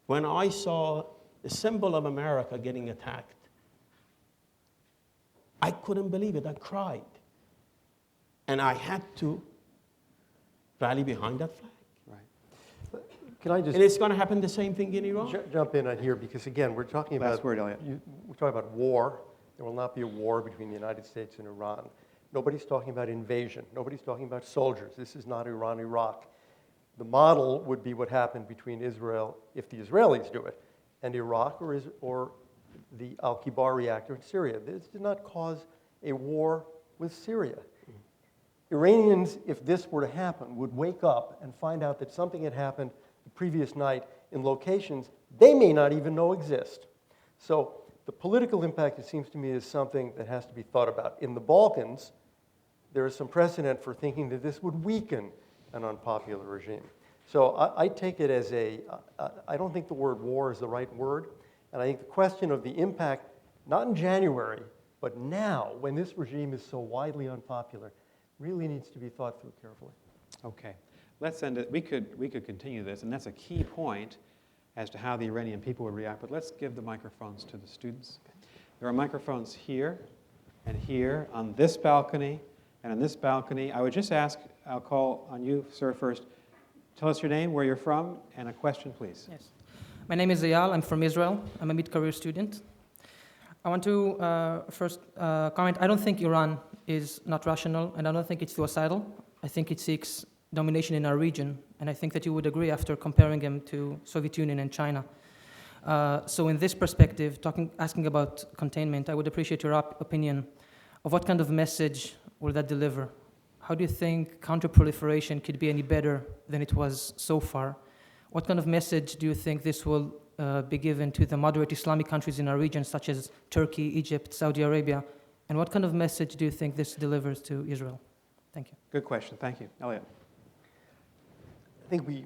when I saw the symbol of America getting attacked. I couldn't believe it. I cried. And I had to rally behind that flag. Can I just And it's going to happen the same thing in Iran. jump in on here? Because again, we're talking Last about word, Elliot. we're talking about war. There will not be a war between the United States and Iran. Nobody's talking about invasion. Nobody's talking about soldiers. This is not Iran, Iraq. The model would be what happened between Israel, if the Israelis do it, and Iraq or the Al-Kibar reactor in Syria. This did not cause a war with Syria. Iranians, if this were to happen, would wake up and find out that something had happened the previous night in locations they may not even know exist. So the political impact, it seems to me, is something that has to be thought about. In the Balkans, there is some precedent for thinking that this would weaken an unpopular regime. So I take it as I don't think the word war is the right word, and I think the question of the impact, not in January, but now, when this regime is so widely unpopular, really needs to be thought through carefully. Okay, let's end it. We could continue this, and that's a key point as to how the Iranian people would react, but let's give the microphones to the students. There are microphones here and here, on this balcony and on this balcony. I would just ask, I'll call on you, sir, first. Tell us your name, where you're from, and a question, please. Yes. My name is Eyal. I'm from Israel. I'm a mid-career student. I want to first comment. I don't think Iran is not rational, and I don't think it's suicidal. I think it seeks domination in our region, and I think that you would agree after comparing him to Soviet Union and China. So in this perspective, asking about containment, I would appreciate your opinion of what kind of message will that deliver? How do you think counter-proliferation could be any better than it was so far? What kind of message do you think this will be given to the moderate Islamic countries in our region, such as Turkey, Egypt, Saudi Arabia? And what kind of message do you think this delivers to Israel? Thank you. Good question. Thank you. Elliot. I think we,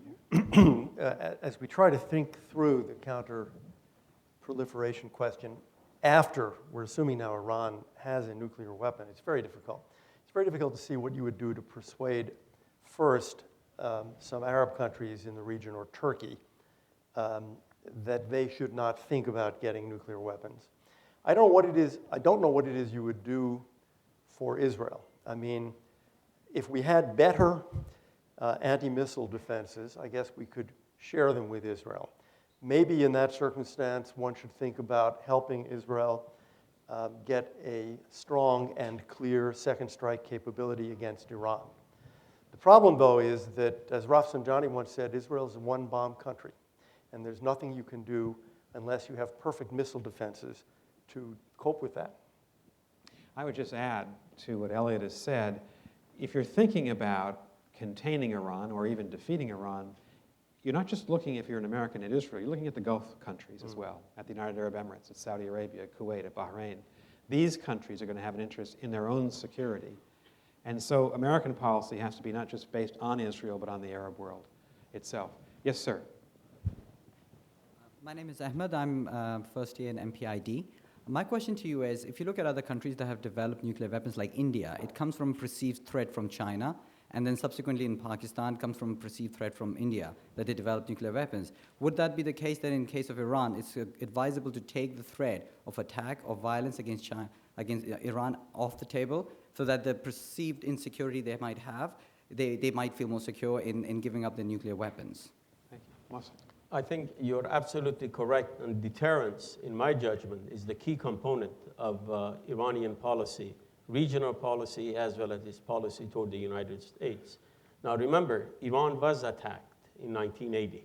as we try to think through the counter-proliferation question after, we're assuming now Iran has a nuclear weapon, it's very difficult. It's very difficult to see what you would do to persuade first some Arab countries in the region or Turkey that they should not think about getting nuclear weapons. I don't know what it is you would do for Israel. I mean, if we had better anti-missile defenses, I guess we could share them with Israel. Maybe in that circumstance, one should think about helping Israel get a strong and clear second strike capability against Iran. The problem, though, is that, as Rafsanjani once said, Israel is a one-bomb country, and there's nothing you can do unless you have perfect missile defenses to cope with that. I would just add to what Elliot has said, if you're thinking about containing Iran or even defeating Iran, you're not just looking, if you're an American at Israel, you're looking at the Gulf countries as well, at the United Arab Emirates, at Saudi Arabia, at Kuwait, at Bahrain. These countries are going to have an interest in their own security. And so American policy has to be not just based on Israel, but on the Arab world itself. Yes, sir. My name is Ahmed. I'm first year in MPID. My question to you is, if you look at other countries that have developed nuclear weapons like India, it comes from a perceived threat from China, and then subsequently in Pakistan comes from a perceived threat from India that they developed nuclear weapons. Would that be the case that in case of Iran, it's advisable to take the threat of attack or violence against Iran off the table so that the perceived insecurity they might have, they might feel more secure in giving up their nuclear weapons? Thank you. Mohsen. I think you're absolutely correct, and deterrence, in my judgment, is the key component of Iranian policy, regional policy, as well as its policy toward the United States. Now remember, Iran was attacked in 1980,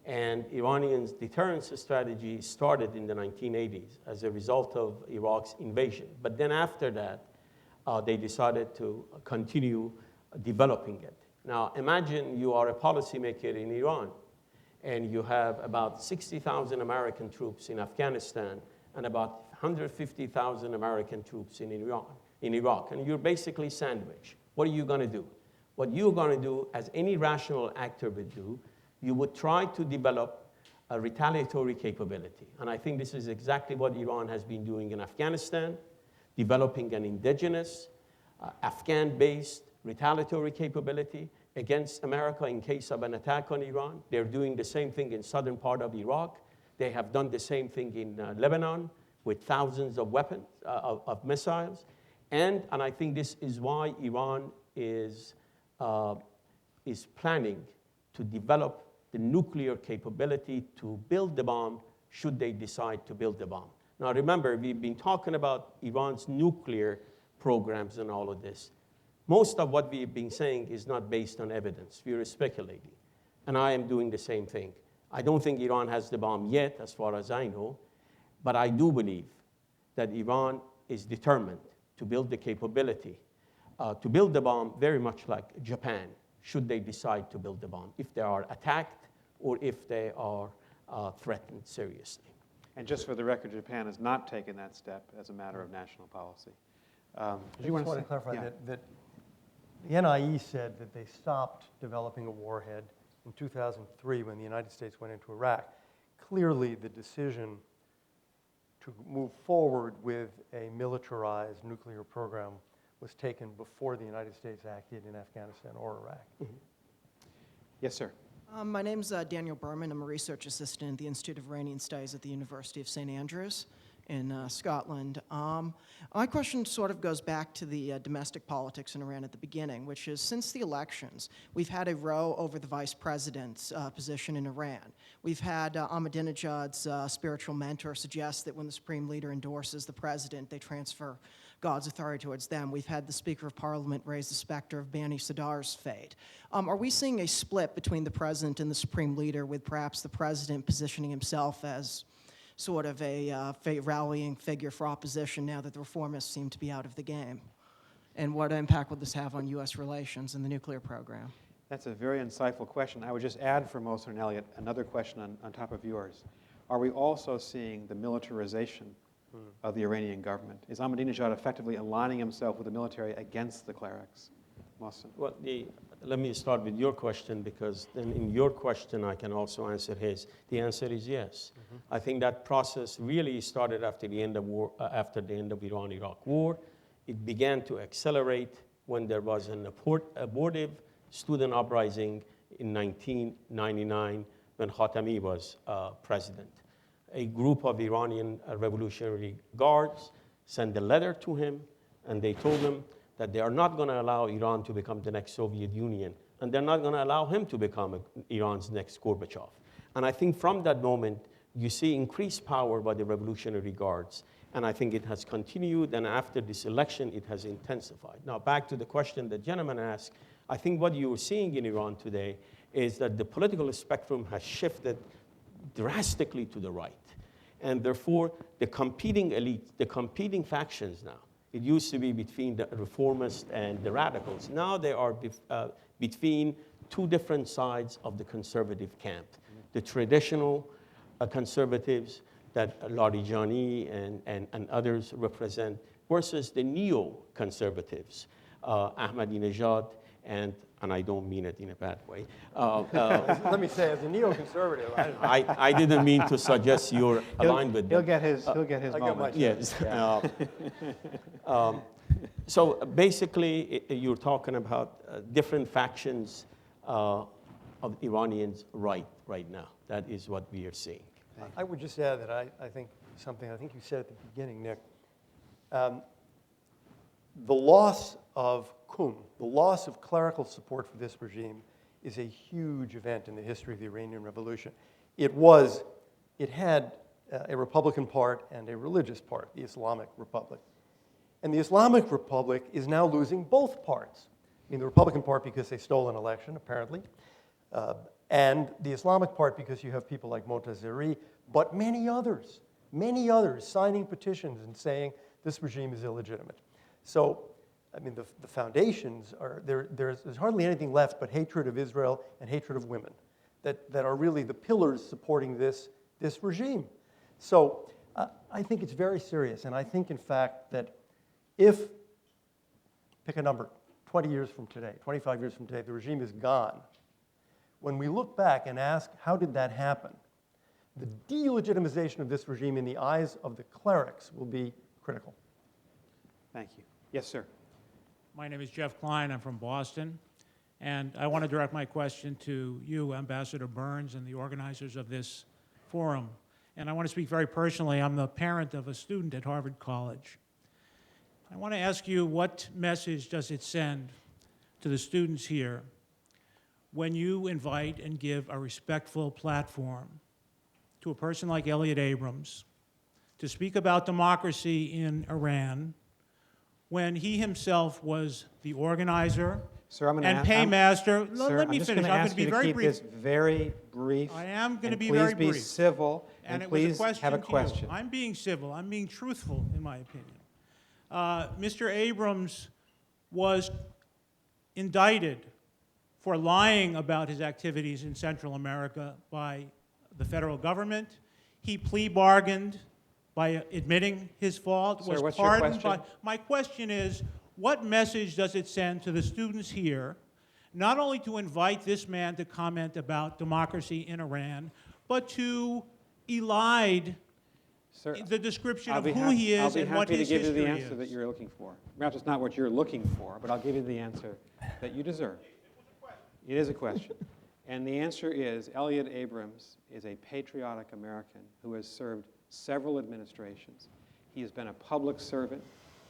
and Iranians' deterrence strategy started in the 1980s as a result of Iraq's invasion. But then after that, they decided to continue developing it. Now imagine you are a policymaker in Iran, and you have about 60,000 American troops in Afghanistan and about 150,000 American troops in Iraq, and you're basically sandwiched. What are you going to do? What you're going to do, as any rational actor would do, you would try to develop a retaliatory capability. And I think this is exactly what Iran has been doing in Afghanistan, developing an indigenous, Afghan-based retaliatory capability against America in case of an attack on Iran. They're doing the same thing in southern part of Iraq. They have done the same thing in Lebanon with thousands of weapons, of missiles. And I think this is why Iran is planning to develop the nuclear capability to build the bomb should they decide to build the bomb. Now remember, we've been talking about Iran's nuclear programs and all of this. Most of what we've been saying is not based on evidence. We are speculating. And I am doing the same thing. I don't think Iran has the bomb yet, as far as I know, but I do believe that Iran is determined to build the capability to build the bomb very much like Japan, should they decide to build the bomb, if they are attacked or if they are threatened seriously. And just for the record, Japan has not taken that step as a matter of national policy. I just want to clarify that the NIE said that they stopped developing a warhead in 2003 when the United States went into Iraq. Clearly, the decision to move forward with a militarized nuclear program was taken before the United States acted in Afghanistan or Iraq. Mm-hmm. Yes, sir. My name's Daniel Berman. I'm a research assistant at the Institute of Iranian Studies at the University of St. Andrews in Scotland. My question sort of goes back to the domestic politics in Iran at the beginning, which is since the elections, we've had a row over the vice president's position in Iran. We've had Ahmadinejad's spiritual mentor suggest that when the supreme leader endorses the president, they transfer God's authority towards them. We've had the Speaker of Parliament raise the specter of Bani Sadar's fate. Are we seeing a split between the president and the supreme leader, with perhaps the president positioning himself as sort of a rallying figure for opposition now that the reformists seem to be out of the game? And what impact will this have on U.S. relations and the nuclear program? That's a very insightful question. I would just add for Mohsen and Elliot another question on top of yours. Are we also seeing the militarization of the Iranian government? Is Ahmadinejad effectively aligning himself with the military against the clerics? Mohsen. Well, let me start with your question, because then in your question I can also answer his. The answer is yes. Mm-hmm. I think that process really started after the end of war, after the end of Iran-Iraq war. It began to accelerate when there was an abortive student uprising in 1999 when Khatami was president. A group of Iranian Revolutionary Guards sent a letter to him, and they told him that they are not going to allow Iran to become the next Soviet Union, and they're not going to allow him to become Iran's next Gorbachev. And I think from that moment, you see increased power by the Revolutionary Guards, and I think it has continued, and after this election, it has intensified. Now, back to the question the gentleman asked, I think what you're seeing in Iran today is that the political spectrum has shifted drastically to the right. And therefore, the competing elites, the competing factions now, it used to be between the reformists and the radicals. Now they are between two different sides of the conservative camp. The traditional conservatives that Larijani and others represent versus the neo-conservatives, Ahmadinejad and I don't mean it in a bad way. Let me say, as a neoconservative, I didn't mean to suggest you're aligned with them. He'll get his moment. Yes. So basically, you're talking about different factions of Iranians right now. That is what we are seeing. I would just add that I think you said at the beginning, Nick, the loss of Qum, the loss of clerical support for this regime, is a huge event in the history of the Iranian Revolution. It had a Republican part and a religious part, the Islamic Republic. And the Islamic Republic is now losing both parts. I mean, the Republican part because they stole an election, apparently, and the Islamic part because you have people like Montazeri, but many others signing petitions and saying this regime is illegitimate. So, I mean, the foundations are, there's hardly anything left but hatred of Israel and hatred of women that are really the pillars supporting this regime. So I think it's very serious, and I think, in fact, that if, pick a number, 20 years from today, 25 years from today, the regime is gone, when we look back and ask, how did that happen? The delegitimization of this regime in the eyes of the clerics will be critical. Thank you. Yes, sir. My name is Jeff Klein. I'm from Boston. And I want to direct my question to you, Ambassador Burns, and the organizers of this forum. And I want to speak very personally. I'm the parent of a student at Harvard College. I want to ask you, what message does it send to the students here when you invite and give a respectful platform to a person like Elliot Abrams to speak about democracy in Iran when he himself was the organizer and paymaster? Let me finish. I'm going to be very brief. This very brief. I am going to be very brief. Please be civil, and please have a question. I'm being civil. I'm being truthful, in my opinion. Mr. Abrams was indicted for lying about his activities in Central America by the federal government. He plea bargained by admitting his fault, Sir, was pardoned by... My question is, what message does it send to the students here, not only to invite this man to comment about democracy in Iran, but to elide the description of who he is and what his history is? I'll be happy to give you the answer that you're looking for. Perhaps it's not what you're looking for, but I'll give you the answer that you deserve. It is a question. And the answer is, Elliot Abrams is a patriotic American who has served several administrations. He has been a public servant.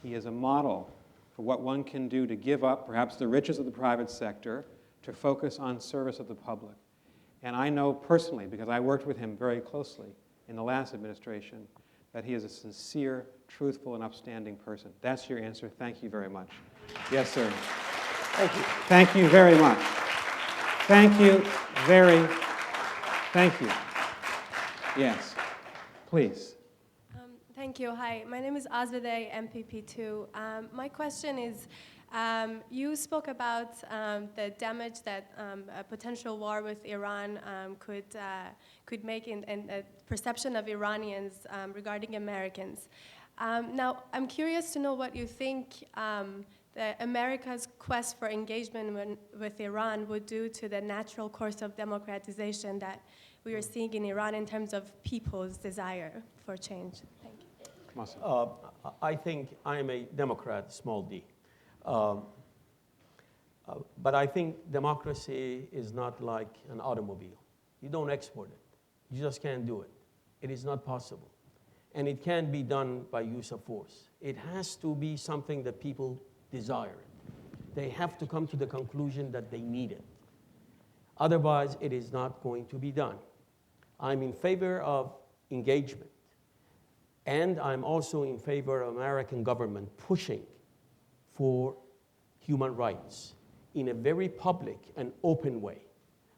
He is a model for what one can do to give up perhaps the riches of the private sector to focus on service of the public. And I know personally, because I worked with him very closely in the last administration, that he is a sincere, truthful, and upstanding person. That's your answer. Thank you very much. Yes, sir. Thank you. Thank you very much. Thank you thank you. Yes, please. Thank you. Hi, my name is Azadeh, MPP2. My question is, you spoke about the damage that a potential war with Iran could make and the perception of Iranians regarding Americans. Now, I'm curious to know what you think America's quest for engagement with Iran would do to the natural course of democratization that we are seeing in Iran in terms of people's desire for change. Thank you. I think I am a Democrat, small d. But I think democracy is not like an automobile. You don't export it. You just can't do it. It is not possible. And it can't be done by use of force. It has to be something that people desire it. They have to come to the conclusion that they need it. Otherwise, it is not going to be done. I'm in favor of engagement. And I'm also in favor of American government pushing for human rights in a very public and open way.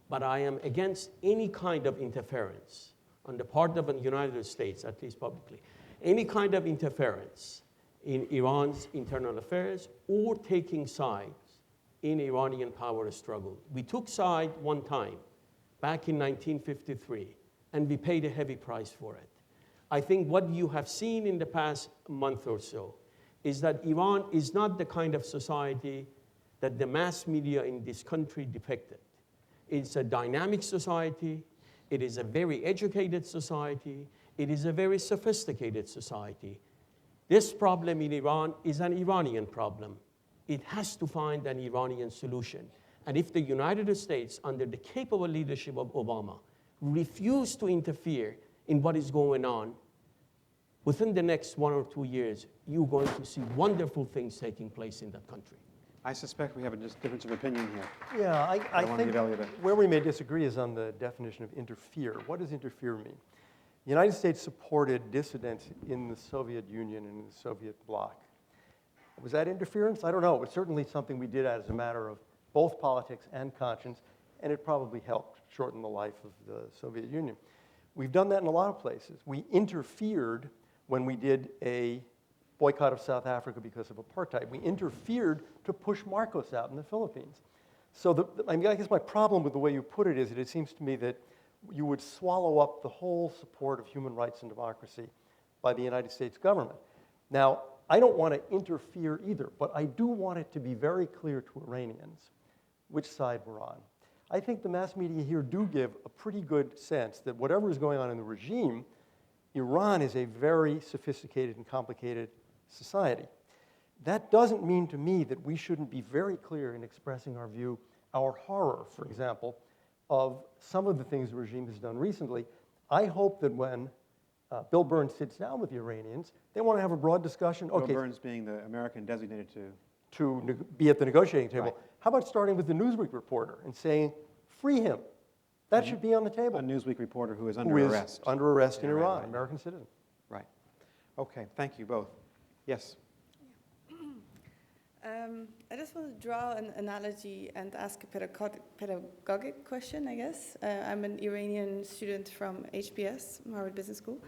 But I am against any kind of interference on the part of the United States, at least publicly, any kind of interference in Iran's internal affairs or taking sides in Iranian power struggle. We took side one time back in 1953, and we paid a heavy price for it. I think what you have seen in the past month or so is that Iran is not the kind of society that the mass media in this country depicted. It's a dynamic society. It is a very educated society. It is a very sophisticated society. This problem in Iran is an Iranian problem. It has to find an Iranian solution. And if the United States, under the capable leadership of Obama, refuse to interfere in what is going on, within the next 1 or 2 years, you're going to see wonderful things taking place in that country. I suspect we have a difference of opinion here. Yeah, I think where we may disagree is on the definition of interfere. What does interfere mean? The United States supported dissidents in the Soviet Union and in the Soviet bloc. Was that interference? I don't know. It was certainly something we did as a matter of both politics and conscience, and it probably helped shorten the life of the Soviet Union. We've done that in a lot of places. We interfered when we did a boycott of South Africa because of apartheid. We interfered to push Marcos out in the Philippines. So I guess my problem with the way you put it is that it seems to me that you would swallow up the whole support of human rights and democracy by the United States government. Now, I don't want to interfere either, but I do want it to be very clear to Iranians which side we're on. I think the mass media here do give a pretty good sense that whatever is going on in the regime, Iran is a very sophisticated and complicated society. That doesn't mean to me that we shouldn't be very clear in expressing our view, our horror, for example, of some of the things the regime has done recently. I hope that when Bill Burns sits down with the Iranians, they want to have a broad discussion. Bill Burns being the American designated to be at the negotiating table. Right. How about starting with the Newsweek reporter and saying, free him? That should be on the table. A Newsweek reporter who is under arrest. Under arrest in Iran, right. American citizen. Right. Okay, thank you both. Yes. I just want to draw an analogy and ask a pedagogic question, I guess. I'm an Iranian student from HBS, Harvard Business School.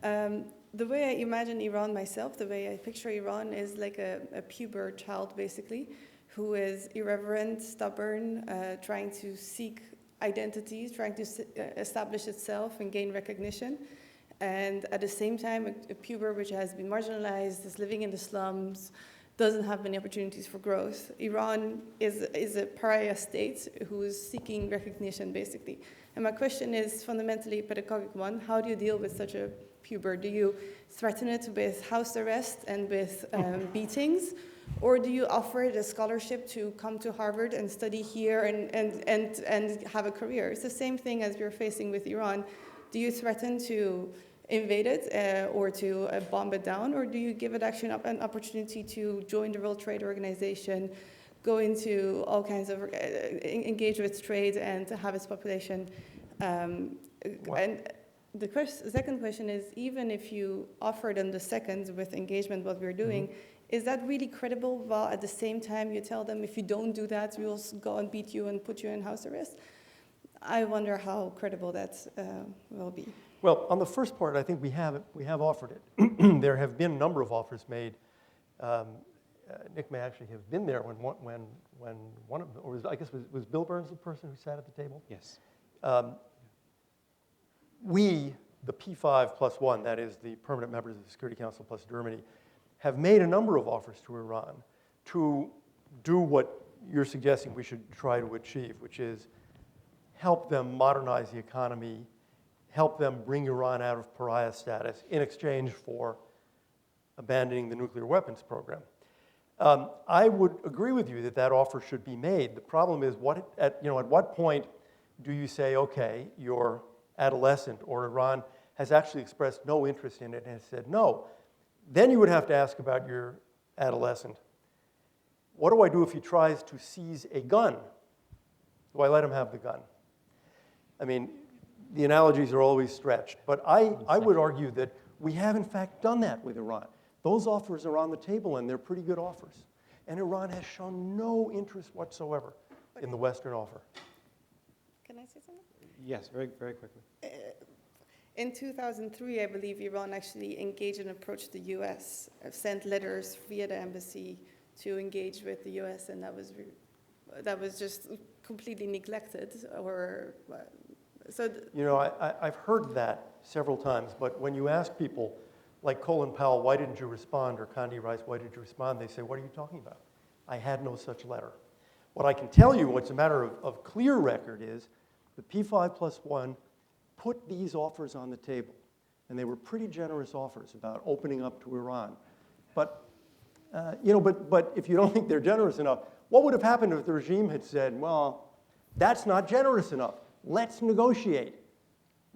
The way I imagine Iran myself, the way I picture Iran is like a puber child, basically, who is irreverent, stubborn, trying to seek identities, trying to establish itself and gain recognition. And at the same time, a puber which has been marginalized, is living in the slums, doesn't have many opportunities for growth. Iran is a pariah state who is seeking recognition, basically. And my question is fundamentally a pedagogic one. How do you deal with such a puber? Do you threaten it with house arrest and with beatings? Or do you offer it a scholarship to come to Harvard and study here and have a career? It's the same thing as you're facing with Iran. Do you threaten to invade it or to bomb it down, or do you give it actually an opportunity to join the World Trade Organization, go into all kinds of, engage with trade and to have its population? And the second question is, even if you offer them the second with engagement, what we're doing, is that really credible while at the same time you tell them, if you don't do that, we'll go and beat you and put you in house arrest? I wonder how credible that will be. Well, on the first part, I think we have offered it. There have been a number of offers made. Nick may actually have been there when one of them, or was Bill Burns the person who sat at the table? Yes. We, the P5 plus one, that is the permanent members of the Security Council plus Germany, have made a number of offers to Iran to do what you're suggesting we should try to achieve, which is help them modernize the economy, help them bring Iran out of pariah status in exchange for abandoning the nuclear weapons program. I would agree with you that that offer should be made. The problem is, at what point do you say, okay, you're adolescent, or Iran has actually expressed no interest in it and has said no? Then you would have to ask about your adolescent. What do I do if he tries to seize a gun? Do I let him have the gun? I mean, the analogies are always stretched, but I would argue that we have in fact done that with Iran. Those offers are on the table and they're pretty good offers. And Iran has shown no interest whatsoever in the Western offer. Can I say something? Yes, very, very quickly. In 2003, I believe Iran actually engaged and approached the US, sent letters via the embassy to engage with the US, and that was just completely neglected. I've heard that several times, but when you ask people like Colin Powell, why didn't you respond, or Condi Rice, why did you respond? They say, what are you talking about? I had no such letter. What I can tell you, what's a matter of clear record, is the P5 plus one put these offers on the table, and they were pretty generous offers about opening up to Iran. But if you don't think they're generous enough, what would have happened if the regime had said, well, that's not generous enough, let's negotiate?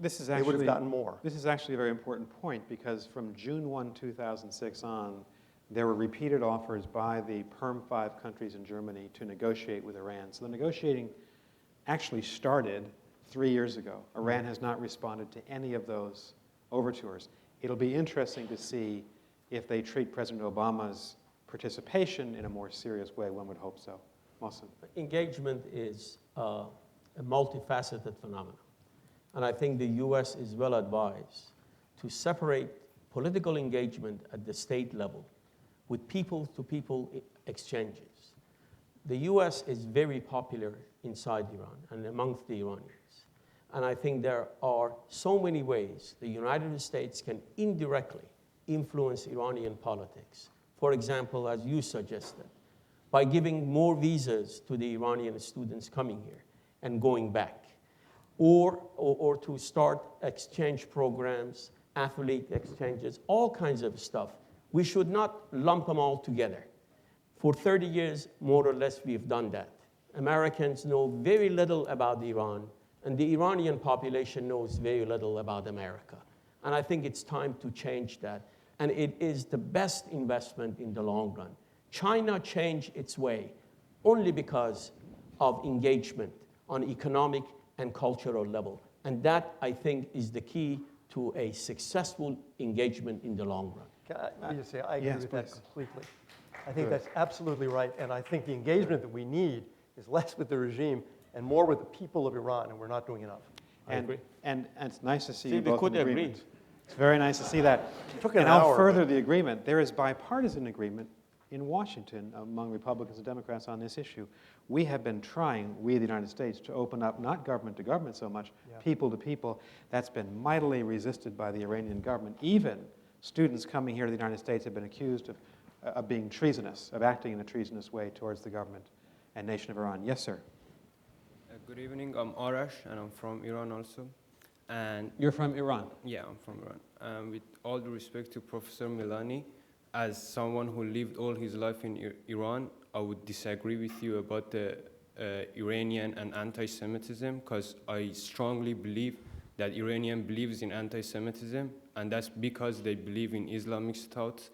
They would have gotten more. This is actually a very important point, because from June 1, 2006 on, there were repeated offers by the PERM 5 countries in Germany to negotiate with Iran. So the negotiating actually started 3 years ago. Iran has not responded to any of those overtures. It'll be interesting to see if they treat President Obama's participation in a more serious way. One would hope so. Mohsen. Engagement is a multifaceted phenomenon. And I think the US is well advised to separate political engagement at the state level with people-to-people exchanges. The US is very popular inside Iran and amongst the Iranians. And I think there are so many ways the United States can indirectly influence Iranian politics. For example, as you suggested, by giving more visas to the Iranian students coming here, and going back, or to start exchange programs, athlete exchanges, all kinds of stuff. We should not lump them all together. For 30 years, more or less, we've done that. Americans know very little about Iran, and the Iranian population knows very little about America. And I think it's time to change that. And it is the best investment in the long run. China changed its way only because of engagement on economic and cultural level. And that, I think, is the key to a successful engagement in the long run. Let me just say, I agree Yes, with that please. completely. I think Good. that's absolutely right, and I think the engagement that we need is less with the regime and more with the people of Iran, and we're not doing enough. agree. And it's nice to see See, you we both could in agree. agreement. It's very nice to see that. Took an And I'll hour, further but- the agreement. There is bipartisan agreement in Washington among Republicans and Democrats on this issue. We have been trying, we the United States, to open up not government to government so much, people to people. That's been mightily resisted by the Iranian government. Even students coming here to the United States have been accused of being treasonous, of acting in a treasonous way towards the government and nation of Iran. Yes, sir. Good evening. I'm Arash, and I'm from Iran also. And You're from Iran? Yeah, I'm from Iran. With all due respect to Professor Milani, as someone who lived all his life in Iran, I would disagree with you about the Iranian and anti-Semitism, because I strongly believe that Iranian believes in anti-Semitism, and that's because they believe in Islamic thoughts.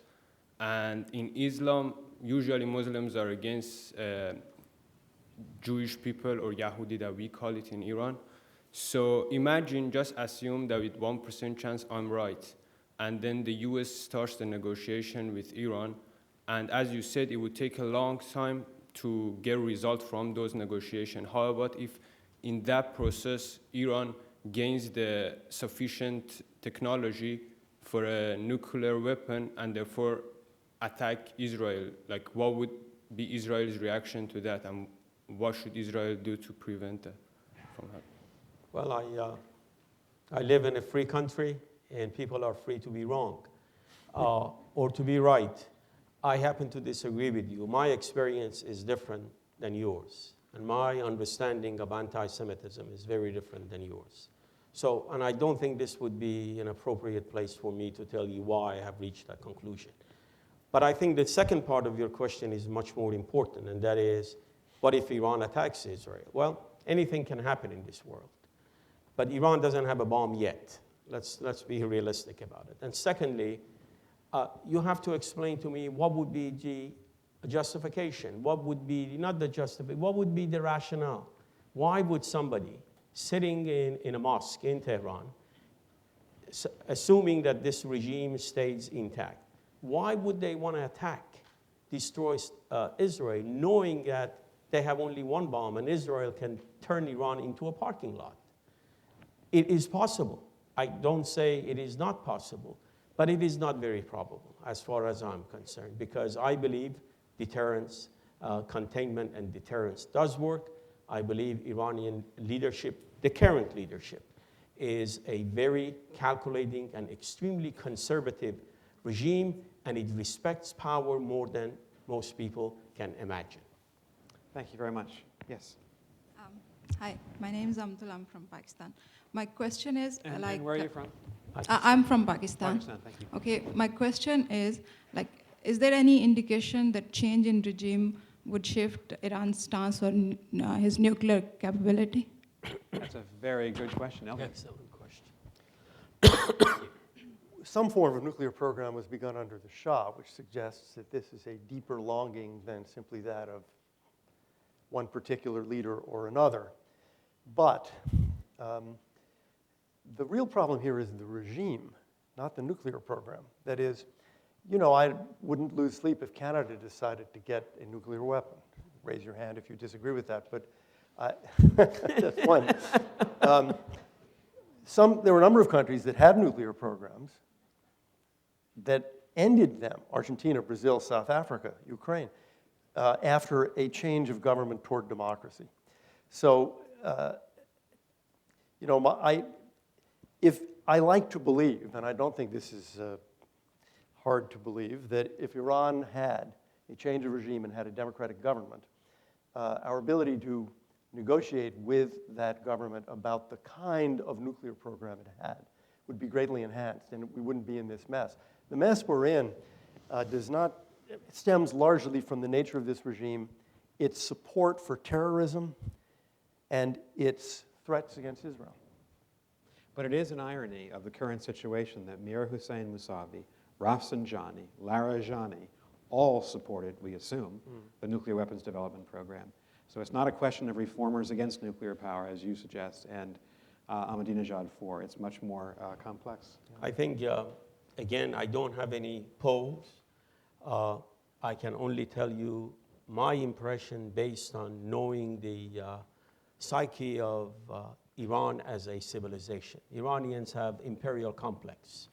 And in Islam, usually Muslims are against Jewish people, or Yahudi that we call it in Iran. So imagine, just assume that with 1% chance I'm right, and then the US starts the negotiation with Iran, and as you said, it would take a long time to get a result from those negotiations. How about if in that process, Iran gains the sufficient technology for a nuclear weapon and therefore attack Israel? Like, what would be Israel's reaction to that, and what should Israel do to prevent that from happening? Well, I live in a free country, and people are free to be wrong or to be right. I happen to disagree with you. My experience is different than yours, and my understanding of anti-Semitism is very different than yours. So, and I don't think this would be an appropriate place for me to tell you why I have reached that conclusion. But I think the second part of your question is much more important, and that is, what if Iran attacks Israel? Well, anything can happen in this world. But Iran doesn't have a bomb yet. Let's be realistic about it. And secondly, you have to explain to me what would be the justification, what would be, not the justification, what would be the rationale? Why would somebody sitting in a mosque in Tehran, assuming that this regime stays intact, why would they want to attack, destroy Israel, knowing that they have only one bomb and Israel can turn Iran into a parking lot? It is possible. I don't say it is not possible, but it is not very probable as far as I'm concerned, because I believe deterrence, containment and deterrence does work. I believe Iranian leadership, the current leadership, is a very calculating and extremely conservative regime, and it respects power more than most people can imagine. Thank you very much. Yes. Hi, my name is Amtul. I'm from Pakistan. My question is, And where are you from? I'm from Pakistan. Pakistan, thank you. Okay, my question is, is there any indication that change in regime would shift Iran's stance on his nuclear capability? That's a very good question. Elvin. Excellent question. Some form of nuclear program was begun under the Shah, which suggests that this is a deeper longing than simply that of one particular leader or another. But the real problem here is the regime, not the nuclear program. That is, you know, I wouldn't lose sleep if Canada decided to get a nuclear weapon. Raise your hand if you disagree with that, but that's one. There were a number of countries that had nuclear programs that ended them, Argentina, Brazil, South Africa, Ukraine, after a change of government toward democracy. So, you know, if I like to believe, and I don't think this is hard to believe, that if Iran had a change of regime and had a democratic government, our ability to negotiate with that government about the kind of nuclear program it had would be greatly enhanced, and we wouldn't be in this mess. The mess we're in stems largely from the nature of this regime, its support for terrorism, and its threats against Israel. But it is an irony of the current situation that Mir Hussein Mousavi, Rafsanjani, Larijani, all supported, we assume, the nuclear weapons development program. So it's not a question of reformers against nuclear power, as you suggest, and Ahmadinejad for. It's much more complex. I think, again, I don't have any polls. I can only tell you my impression based on knowing the psyche of Iran as a civilization. Iranians have imperial complex.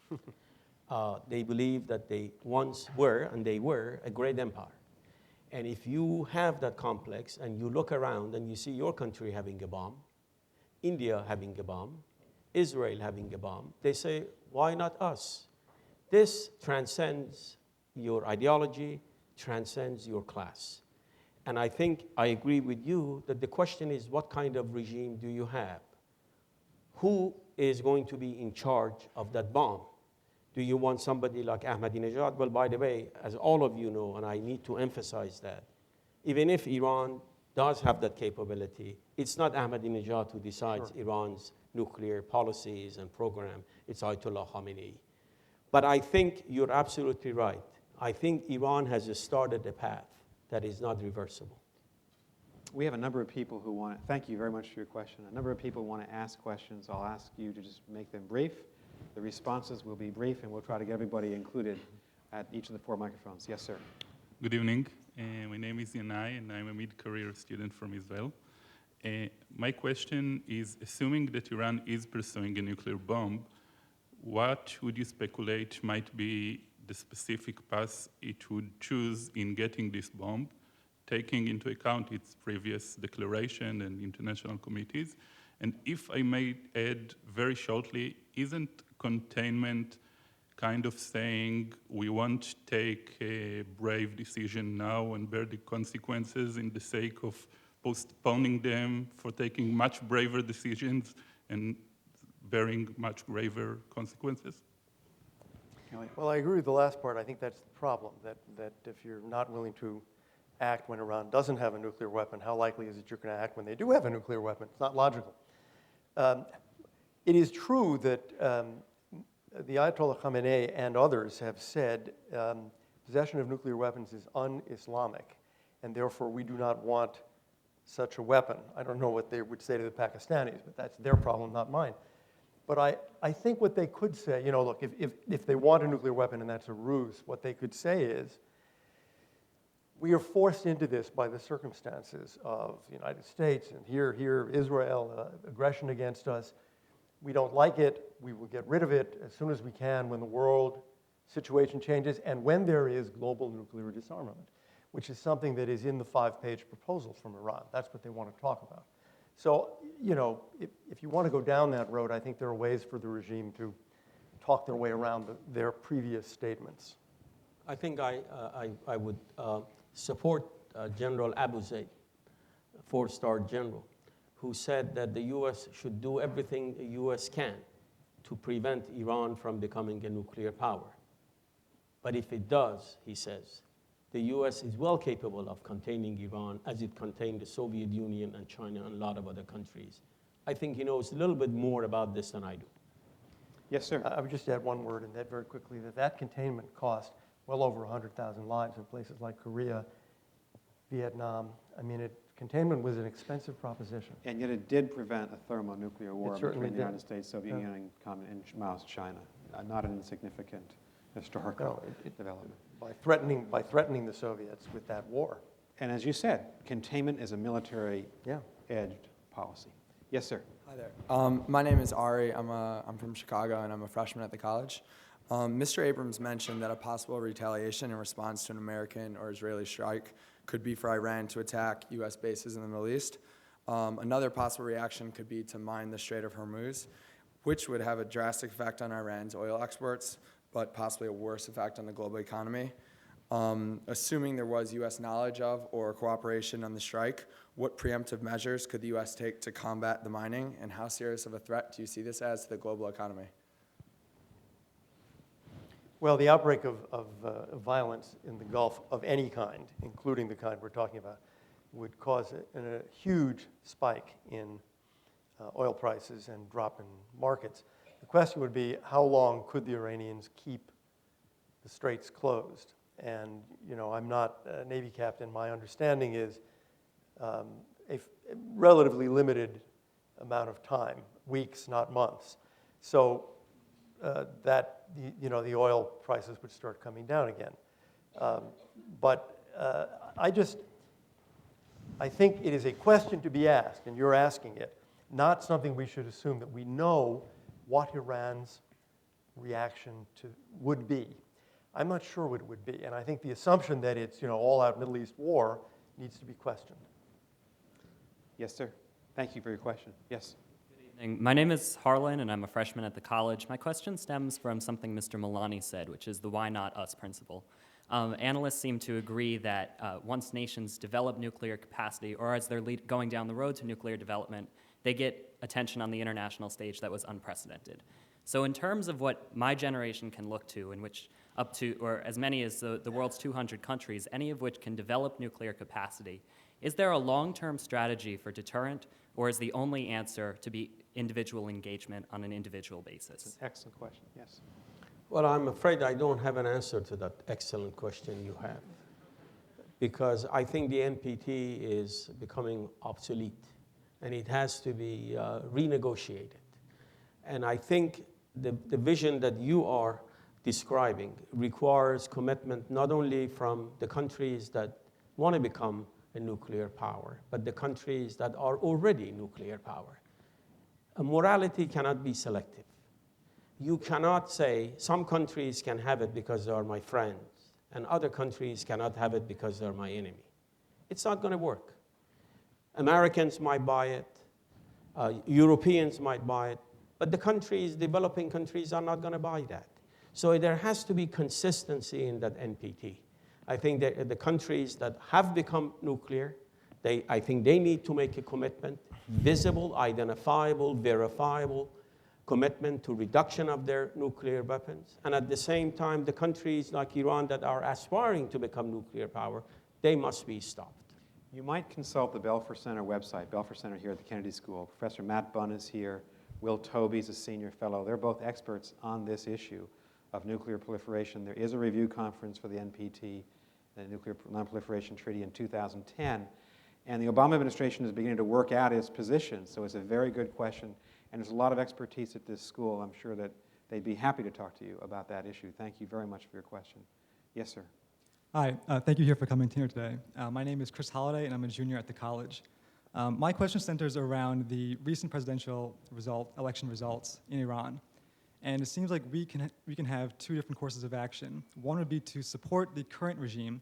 They believe that they once were, and they were, a great empire. And if you have that complex and you look around and you see your country having a bomb, India having a bomb, Israel having a bomb, they say, why not us? This transcends your ideology, transcends your class. And I think I agree with you that the question is, what kind of regime do you have? Who is going to be in charge of that bomb? Do you want somebody like Ahmadinejad? Well, by the way, as all of you know, and I need to emphasize that, even if Iran does have that capability, it's not Ahmadinejad who decides Iran's nuclear policies and program. It's Ayatollah Khamenei. But I think you're absolutely right. I think Iran has started a path that is not reversible. We have a number of people who want to, thank you very much for your question. A number of people want to ask questions. I'll ask you to just make them brief. The responses will be brief, and we'll try to get everybody included at each of the 4 microphones. Yes, sir. Good evening. My name is Yanai, and I'm a mid-career student from Israel. My question is, assuming that Iran is pursuing a nuclear bomb, what would you speculate might be the specific path it would choose in getting this bomb, taking into account its previous declaration and international committees? And if I may add very shortly, isn't containment kind of saying we won't take a brave decision now and bear the consequences in the sake of postponing them for taking much braver decisions and bearing much graver consequences? Well, I agree with the last part. I think that's the problem, that if you're not willing to act when Iran doesn't have a nuclear weapon, how likely is it you're going to act when they do have a nuclear weapon? It's not logical. It is true that the Ayatollah Khamenei and others have said possession of nuclear weapons is un-Islamic, and therefore we do not want such a weapon. I don't know what they would say to the Pakistanis, but that's their problem, not mine. But I think what they could say, look, if they want a nuclear weapon and that's a ruse, what they could say is, we are forced into this by the circumstances of the United States and here, Israel, aggression against us. We don't like it. We will get rid of it as soon as we can when the world situation changes and when there is global nuclear disarmament, which is something that is in the 5-page proposal from Iran. That's what they want to talk about. So, if you want to go down that road, I think there are ways for the regime to talk their way around their previous statements. I think I would support General Abu Zaid, a 4-star general, who said that the U.S. should do everything the U.S. can to prevent Iran from becoming a nuclear power. But if it does, he says, the U.S. is well capable of containing Iran as it contained the Soviet Union and China and a lot of other countries. I think he knows a little bit more about this than I do. Yes, sir. I would just add one word in that very quickly, that containment cost well over 100,000 lives in places like Korea, Vietnam. Containment was an expensive proposition. And yet it did prevent a thermonuclear war between the United States, Soviet Union, and Mao's China. Not an insignificant historical development. By threatening the Soviets with that war. And as you said, containment is a military-edged policy. Yes, sir. Hi there. My name is Ari. I'm from Chicago, and I'm a freshman at the college. Mr. Abrams mentioned that a possible retaliation in response to an American or Israeli strike could be for Iran to attack U.S. bases in the Middle East. Another possible reaction could be to mine the Strait of Hormuz, which would have a drastic effect on Iran's oil exports, but possibly a worse effect on the global economy. Assuming there was U.S. knowledge of or cooperation on the strike, what preemptive measures could the U.S. take to combat the mining, and how serious of a threat do you see this as to the global economy? Well, the outbreak of violence in the Gulf of any kind, including the kind we're talking about, would cause a huge spike in oil prices and drop in markets. The question would be, how long could the Iranians keep the straits closed? And, you know, I'm not a Navy captain. My understanding is a relatively limited amount of time, weeks, not months. So that, the oil prices would start coming down again. I think it is a question to be asked, and you're asking it, not something we should assume that we know what Iran's reaction would be. I'm not sure what it would be, and I think the assumption that it's all-out Middle East war needs to be questioned. Yes, sir. Thank you for your question. Yes. My name is Harlan, and I'm a freshman at the college. My question stems from something Mr. Milani said, which is the why not us principle. Analysts seem to agree that once nations develop nuclear capacity, or as they're going down the road to nuclear development, they get attention on the international stage that was unprecedented. So in terms of what my generation can look to, in which up to, or as many as the world's 200 countries, any of which can develop nuclear capacity, is there a long-term strategy for deterrent, or is the only answer to be individual engagement on an individual basis? That's an excellent question, yes. Well, I'm afraid I don't have an answer to that excellent question you have, because I think the NPT is becoming obsolete, and it has to be renegotiated. And I think the vision that you are describing requires commitment not only from the countries that want to become a nuclear power, but the countries that are already nuclear power. Morality cannot be selective. You cannot say some countries can have it because they are my friends, and other countries cannot have it because they're my enemy. It's not going to work. Americans might buy it, Europeans might buy it, but the countries, developing countries, are not going to buy that. So there has to be consistency in that NPT. I think that the countries that have become nuclear, I think they need to make a commitment, visible, identifiable, verifiable commitment to reduction of their nuclear weapons. And at the same time, the countries like Iran that are aspiring to become nuclear power, they must be stopped. You might consult the Belfer Center website, Belfer Center here at the Kennedy School. Professor Matt Bunn is here. Will Tobey is a senior fellow. They're both experts on this issue of nuclear proliferation. There is a review conference for the NPT, the Nuclear Non-Proliferation Treaty, in 2010. And the Obama administration is beginning to work out its position. So it's a very good question. And there's a lot of expertise at this school. I'm sure that they'd be happy to talk to you about that issue. Thank you very much for your question. Yes, sir. Hi, thank you for coming here today. My name is Chris Holliday, and I'm a junior at the college. My question centers around the recent presidential election results in Iran. And it seems like we can have two different courses of action. One would be to support the current regime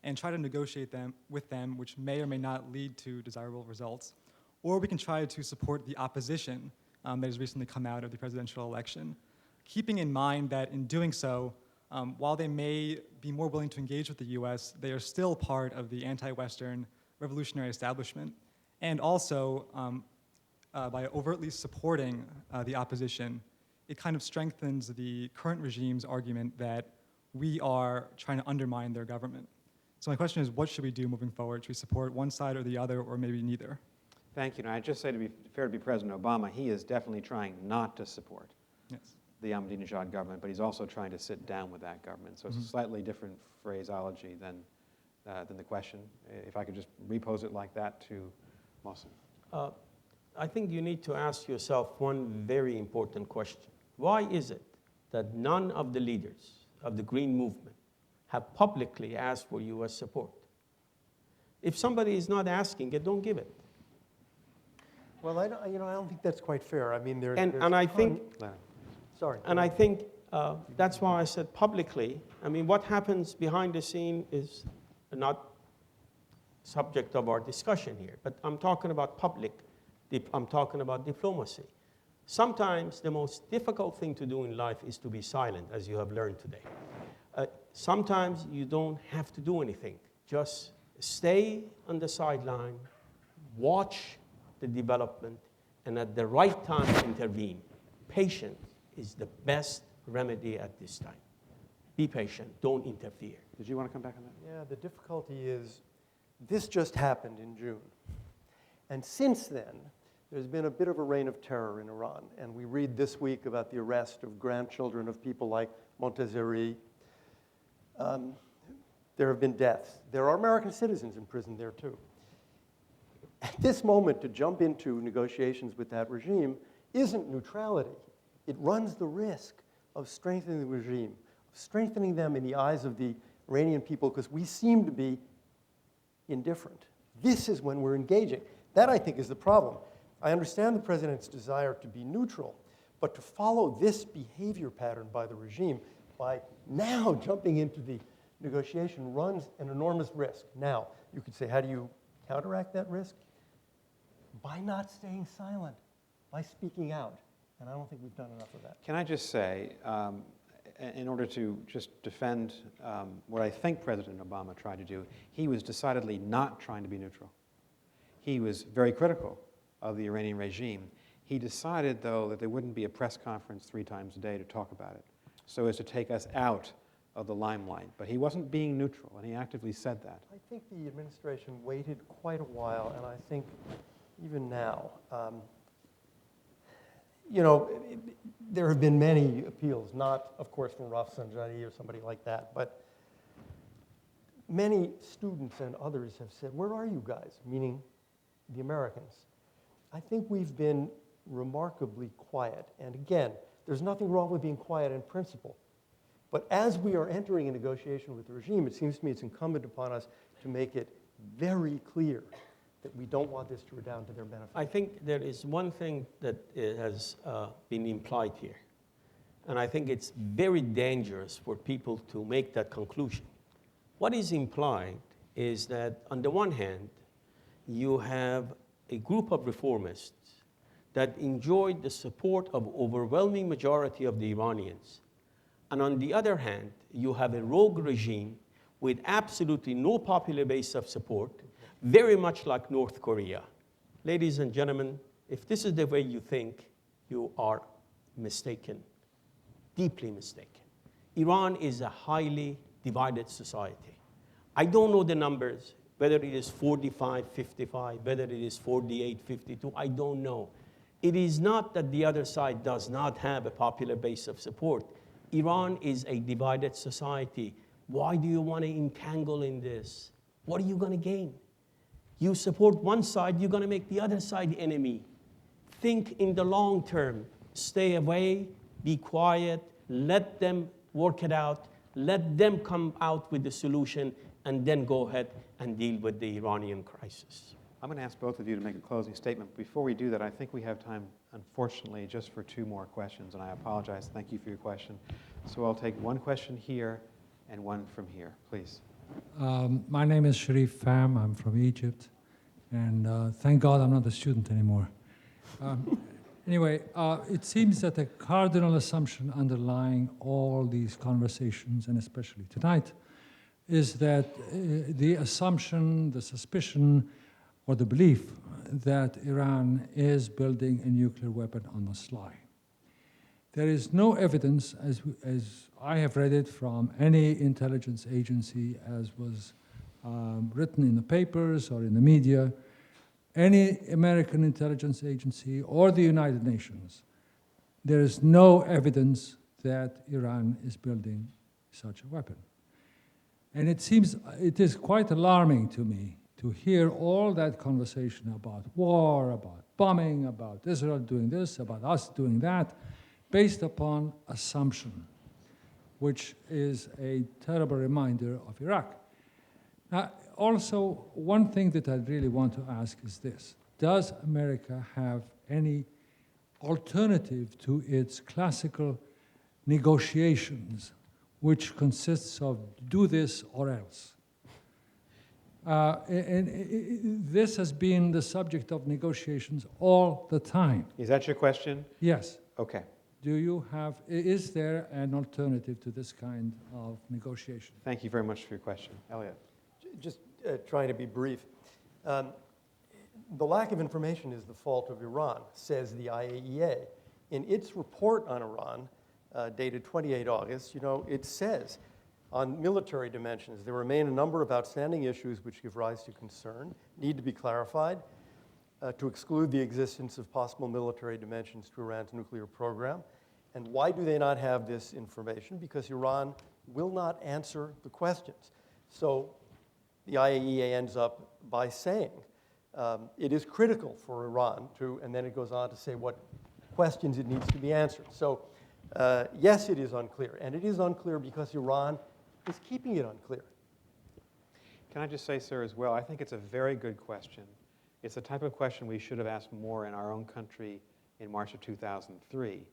and try to negotiate with them, which may or may not lead to desirable results. Or we can try to support the opposition that has recently come out of the presidential election, keeping in mind that in doing so, while they may be more willing to engage with the US, they are still part of the anti-Western revolutionary establishment. And also, by overtly supporting the opposition, it kind of strengthens the current regime's argument that we are trying to undermine their government. So my question is, what should we do moving forward? Should we support one side or the other, or maybe neither? Thank you. And I'd just say, to be fair to President Obama, he is definitely trying not to support the Ahmadinejad government, but he's also trying to sit down with that government. So it's a slightly different phraseology than the question. If I could just repose it like that to Mohsen. I think you need to ask yourself one very important question. Why is it that none of the leaders of the Green Movement have publicly asked for U.S. support? If somebody is not asking it, don't give it. Well, I don't think that's quite fair. I mean, I think, sorry. And I think that's why I said publicly. I mean, what happens behind the scene is not subject of our discussion here, but I'm talking about public. I'm talking about diplomacy. Sometimes the most difficult thing to do in life is to be silent, as you have learned today. Sometimes you don't have to do anything. Just stay on the sideline, watch the development, and at the right time intervene. Patience is the best remedy at this time. Be patient, don't interfere. Did you want to come back on that? Yeah, the difficulty is this just happened in June. And since then, there's been a bit of a reign of terror in Iran. And we read this week about the arrest of grandchildren of people like Montazeri. There have been deaths. There are American citizens in prison there too. At this moment, to jump into negotiations with that regime isn't neutrality. It runs the risk of strengthening the regime, of strengthening them in the eyes of the Iranian people, because we seem to be indifferent. This is when we're engaging. That, I think, is the problem. I understand the president's desire to be neutral, but to follow this behavior pattern by the regime, by now jumping into the negotiation, runs an enormous risk. Now, you could say, how do you counteract that risk? By not staying silent, by speaking out. And I don't think we've done enough of that. Can I just say, in order to just defend what I think President Obama tried to do, he was decidedly not trying to be neutral. He was very critical of the Iranian regime. He decided, though, that there wouldn't be a press conference 3 times a day to talk about it, so as to take us out of the limelight. But he wasn't being neutral, and he actively said that. I think the administration waited quite a while, and I think even now, there have been many appeals, not, of course, from Rafsanjani or somebody like that, but many students and others have said, where are you guys? Meaning the Americans. I think we've been remarkably quiet. And again, there's nothing wrong with being quiet in principle. But as we are entering a negotiation with the regime, it seems to me it's incumbent upon us to make it very clear that we don't want this to redound to their benefit. I think there is one thing that has been implied here, and I think it's very dangerous for people to make that conclusion. What is implied is that, on the one hand, you have a group of reformists that enjoyed the support of overwhelming majority of the Iranians, and on the other hand, you have a rogue regime with absolutely no popular base of support, very much like North Korea. Ladies and gentlemen, if this is the way you think, you are mistaken, deeply mistaken. Iran is a highly divided society. I don't know the numbers, whether it is 45-55, whether it is 48-52, I don't know. It is not that the other side does not have a popular base of support. Iran is a divided society. Why do you want to entangle in this? What are you going to gain? You support one side, you're going to make the other side enemy. Think in the long term. Stay away, be quiet, let them work it out, let them come out with the solution, and then go ahead and deal with the Iranian crisis. I'm going to ask both of you to make a closing statement. Before we do that, I think we have time, unfortunately, just for 2 more questions, and I apologize. Thank you for your question. So I'll take one question here and one from here, please. My name is Sharif Fam. I'm from Egypt. And thank God I'm not a student anymore. Anyway, it seems that a cardinal assumption underlying all these conversations, and especially tonight, is that the assumption, the suspicion, or the belief that Iran is building a nuclear weapon on the sly. There is no evidence, as I have read it from any intelligence agency, as was written in the papers or in the media, any American intelligence agency or the United Nations, there is no evidence that Iran is building such a weapon. And it seems, it is quite alarming to me to hear all that conversation about war, about bombing, about Israel doing this, about us doing that, based upon assumption, which is a terrible reminder of Iraq. Now, also, one thing that I really want to ask is this. Does America have any alternative to its classical negotiations, which consists of do this or else? This has been the subject of negotiations all the time. Is that your question? Yes. Okay. Is there an alternative to this kind of negotiation? Thank you very much for your question. Elliot. Just trying to be brief. The lack of information is the fault of Iran, says the IAEA. In its report on Iran, dated 28 August, it says, on military dimensions, there remain a number of outstanding issues which give rise to concern, need to be clarified, to exclude the existence of possible military dimensions to Iran's nuclear program. And why do they not have this information? Because Iran will not answer the questions. So the IAEA ends up by saying it is critical for Iran to, and then it goes on to say what questions it needs to be answered. So yes, it is unclear. And it is unclear because Iran is keeping it unclear. Can I just say, sir, as well, I think it's a very good question. It's the type of question we should have asked more in our own country in March of 2003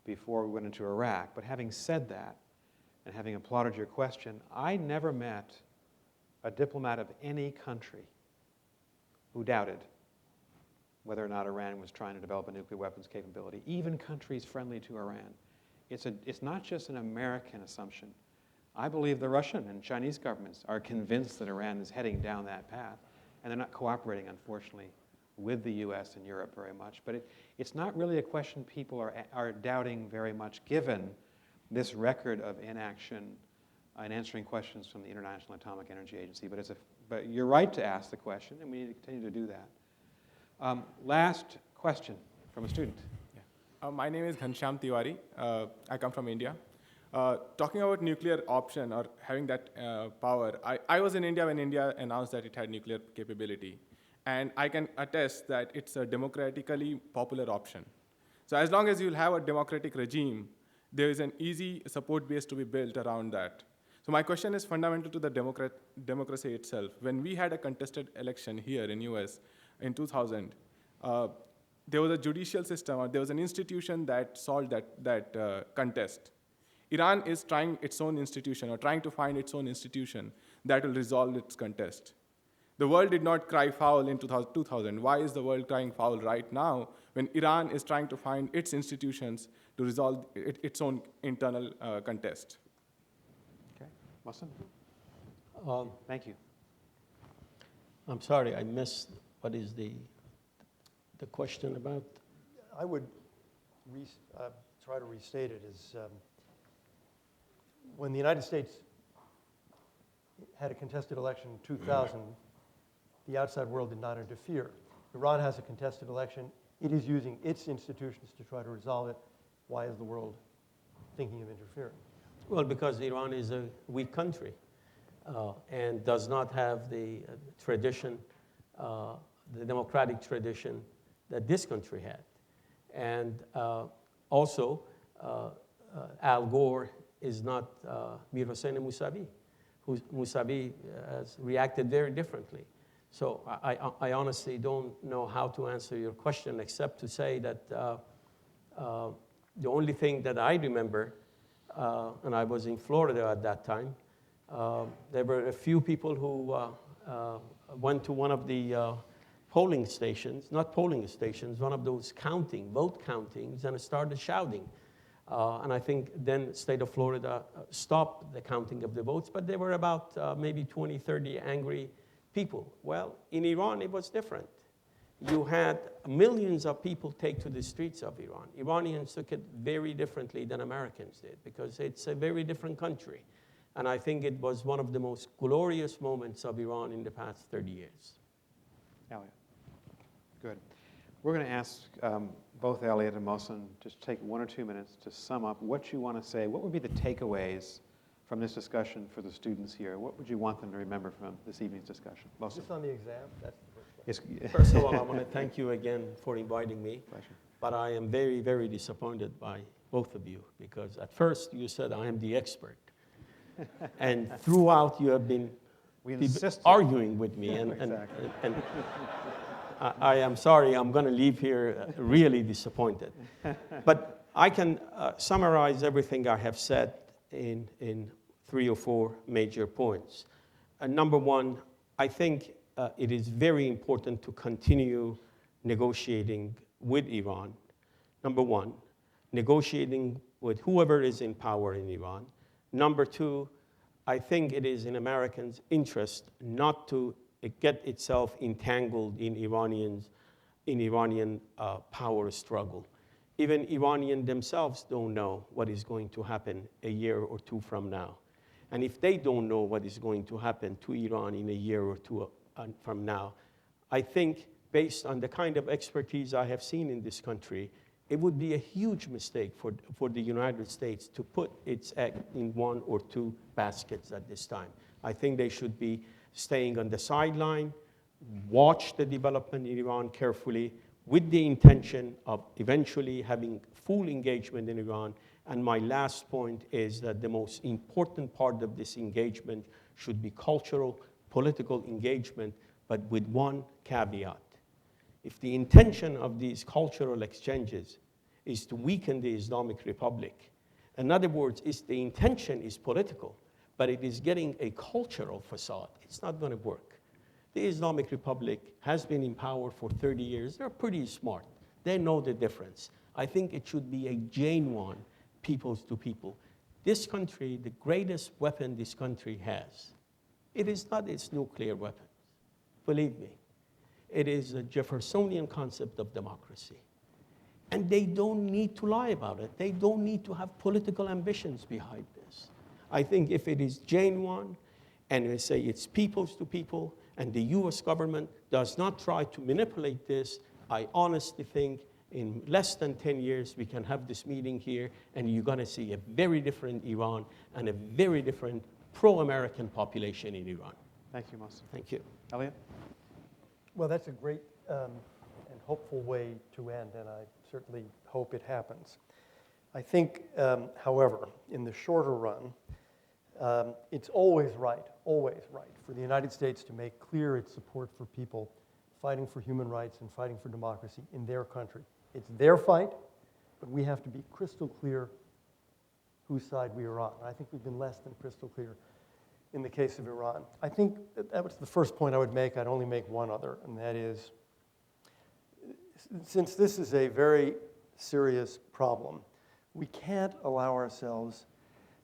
before we went into Iraq. But having said that, and having applauded your question, I never met a diplomat of any country who doubted whether or not Iran was trying to develop a nuclear weapons capability, even countries friendly to Iran. It's not just an American assumption. I believe the Russian and Chinese governments are convinced that Iran is heading down that path, and they're not cooperating, unfortunately, with the US and Europe very much. But it's not really a question people are doubting very much, given this record of inaction in answering questions from the International Atomic Energy Agency. But you're right to ask the question, and we need to continue to do that. Last question from a student. My name is Ghanshyam Tiwari. I come from India. Talking about nuclear option or having that power, I was in India when India announced that it had nuclear capability. And I can attest that it's a democratically popular option. So as long as you'll have a democratic regime, there is an easy support base to be built around that. So my question is fundamental to the democracy itself. When we had a contested election here in US in 2000, there was a judicial system, or there was an institution that solved that contest. Iran is trying its own institution, or trying to find its own institution that will resolve its contest. The world did not cry foul in 2000. Why is the world crying foul right now when Iran is trying to find its institutions to resolve its own internal contest? Okay, Mohsen? Thank you. I'm sorry, I missed what is the question about? I would try to restate it as when the United States had a contested election in 2000, the outside world did not interfere. Iran has a contested election. It is using its institutions to try to resolve it. Why is the world thinking of interfering? Well, because Iran is a weak country and does not have the tradition, the democratic tradition that this country had. And also, Al Gore is not Mir Hossein Mousavi. Mousavi has reacted very differently. So I honestly don't know how to answer your question except to say that the only thing that I remember, and I was in Florida at that time, there were a few people who went to one of the polling stations, not polling stations, one of those vote countings, and started shouting. And I think then the state of Florida stopped the counting of the votes, but there were about maybe 20, 30 angry people. Well, in Iran, it was different. You had millions of people take to the streets of Iran. Iranians took it very differently than Americans did, because it's a very different country. And I think it was one of the most glorious moments of Iran in the past 30 years. Elliot. Good. We're going to ask both Elliot and Mohsen just take 1 or 2 minutes to sum up what you want to say. What would be the takeaways from this discussion for the students here? What would you want them to remember from this evening's discussion? Mohsen. Just on the exam, that's the first question. First of all, I want to thank you again for inviting me. Pleasure. But I am very, very disappointed by both of you, because at first you said I am the expert. And throughout you have been arguing with me. And I am sorry, I'm going to leave here really disappointed. But I can summarize everything I have said in 3 or 4 major points. Number one, I think it is very important to continue negotiating with Iran, number one. negotiating with whoever is in power in Iran. Number two, I think it is in Americans' interest not to get itself entangled in Iranian power struggle. Even Iranians themselves don't know what is going to happen a year or two from now. And if they don't know what is going to happen to Iran in a year or two from now, I think based on the kind of expertise I have seen in this country, it would be a huge mistake for the United States to put its egg in one or two baskets at this time. I think they should be staying on the sideline, watch the development in Iran carefully with the intention of eventually having full engagement in Iran. And my last point is that the most important part of this engagement should be cultural, political engagement, but with one caveat. If the intention of these cultural exchanges is to weaken the Islamic Republic, in other words, the intention is political, but it is getting a cultural facade, it's not going to work. The Islamic Republic has been in power for 30 years. They're pretty smart. They know the difference. I think it should be a genuine peoples to people. This country, the greatest weapon this country has, it is not its nuclear weapons. Believe me. It is a Jeffersonian concept of democracy. And they don't need to lie about it. They don't need to have political ambitions behind this. I think if it is genuine, and we say it's peoples to people, and the US government does not try to manipulate this, I honestly think in less than 10 years we can have this meeting here, and you're going to see a very different Iran and a very different pro-American population in Iran. Thank you, Mohsen. Thank you. Elliot? Well, that's a great and hopeful way to end, and I certainly hope it happens. I think, however, in the shorter run, it's always right for the United States to make clear its support for people fighting for human rights and fighting for democracy in their country. It's their fight, but we have to be crystal clear whose side we are on. And I think we've been less than crystal clear in the case of Iran. I think that was the first point I would make. I'd only make one other, and that is, since this is a very serious problem, we can't allow ourselves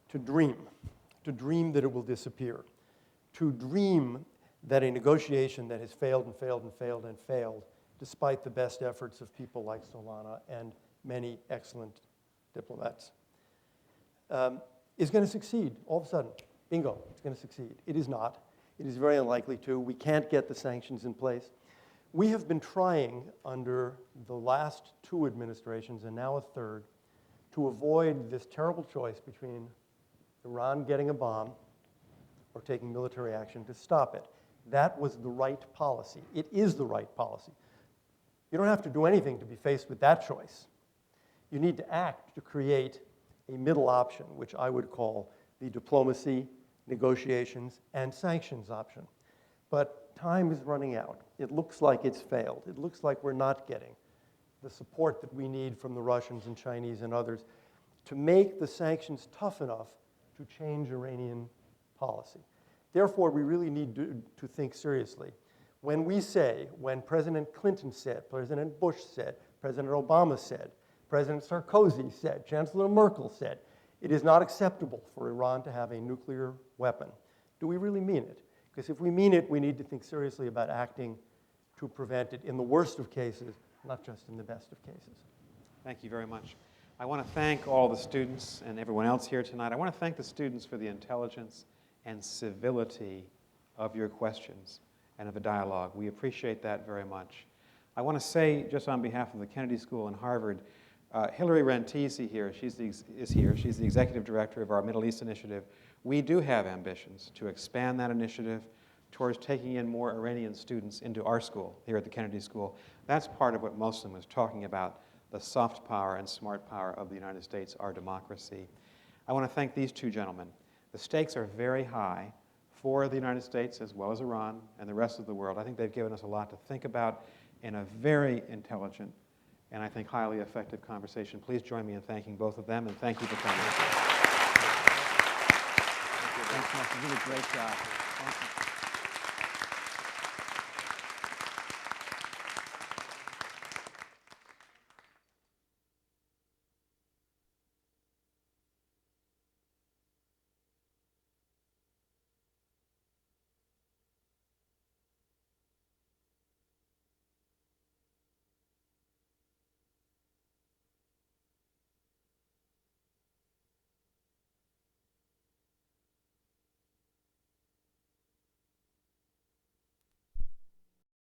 to dream that it will disappear, to dream that a negotiation that has failed and failed and failed and failed, despite the best efforts of people like Solana and many excellent diplomats, is going to succeed all of a sudden. Bingo, it's going to succeed. It is not. It is very unlikely to. We can't get the sanctions in place. We have been trying under the last two administrations and now a third to avoid this terrible choice between Iran getting a bomb or taking military action to stop it. That was the right policy. It is the right policy. You don't have to do anything to be faced with that choice. You need to act to create a middle option, which I would call the diplomacy, negotiations, and sanctions option. But time is running out. It looks like it's failed. It looks like we're not getting the support that we need from the Russians and Chinese and others to make the sanctions tough enough to change Iranian policy. Therefore, we really need to think seriously. When President Clinton said, President Bush said, President Obama said, President Sarkozy said, Chancellor Merkel said, it is not acceptable for Iran to have a nuclear weapon. Do we really mean it? Because if we mean it, we need to think seriously about acting to prevent it in the worst of cases, not just in the best of cases. Thank you very much. I want to thank all the students and everyone else here tonight. I want to thank the students for the intelligence and civility of your questions and of the dialogue. We appreciate that very much. I want to say, just on behalf of the Kennedy School and Harvard, Hillary Rantisi here, is here. She's the executive director of our Middle East Initiative. We do have ambitions to expand that initiative towards taking in more Iranian students into our school here at the Kennedy School. That's part of what Mohsen was talking about, the soft power and smart power of the United States, our democracy. I want to thank these two gentlemen. The stakes are very high for the United States as well as Iran and the rest of the world. I think they've given us a lot to think about in a very intelligent and I think highly effective conversation. Please join me in thanking both of them, and thank you for coming. Thanks, Mohsen. You did a great job.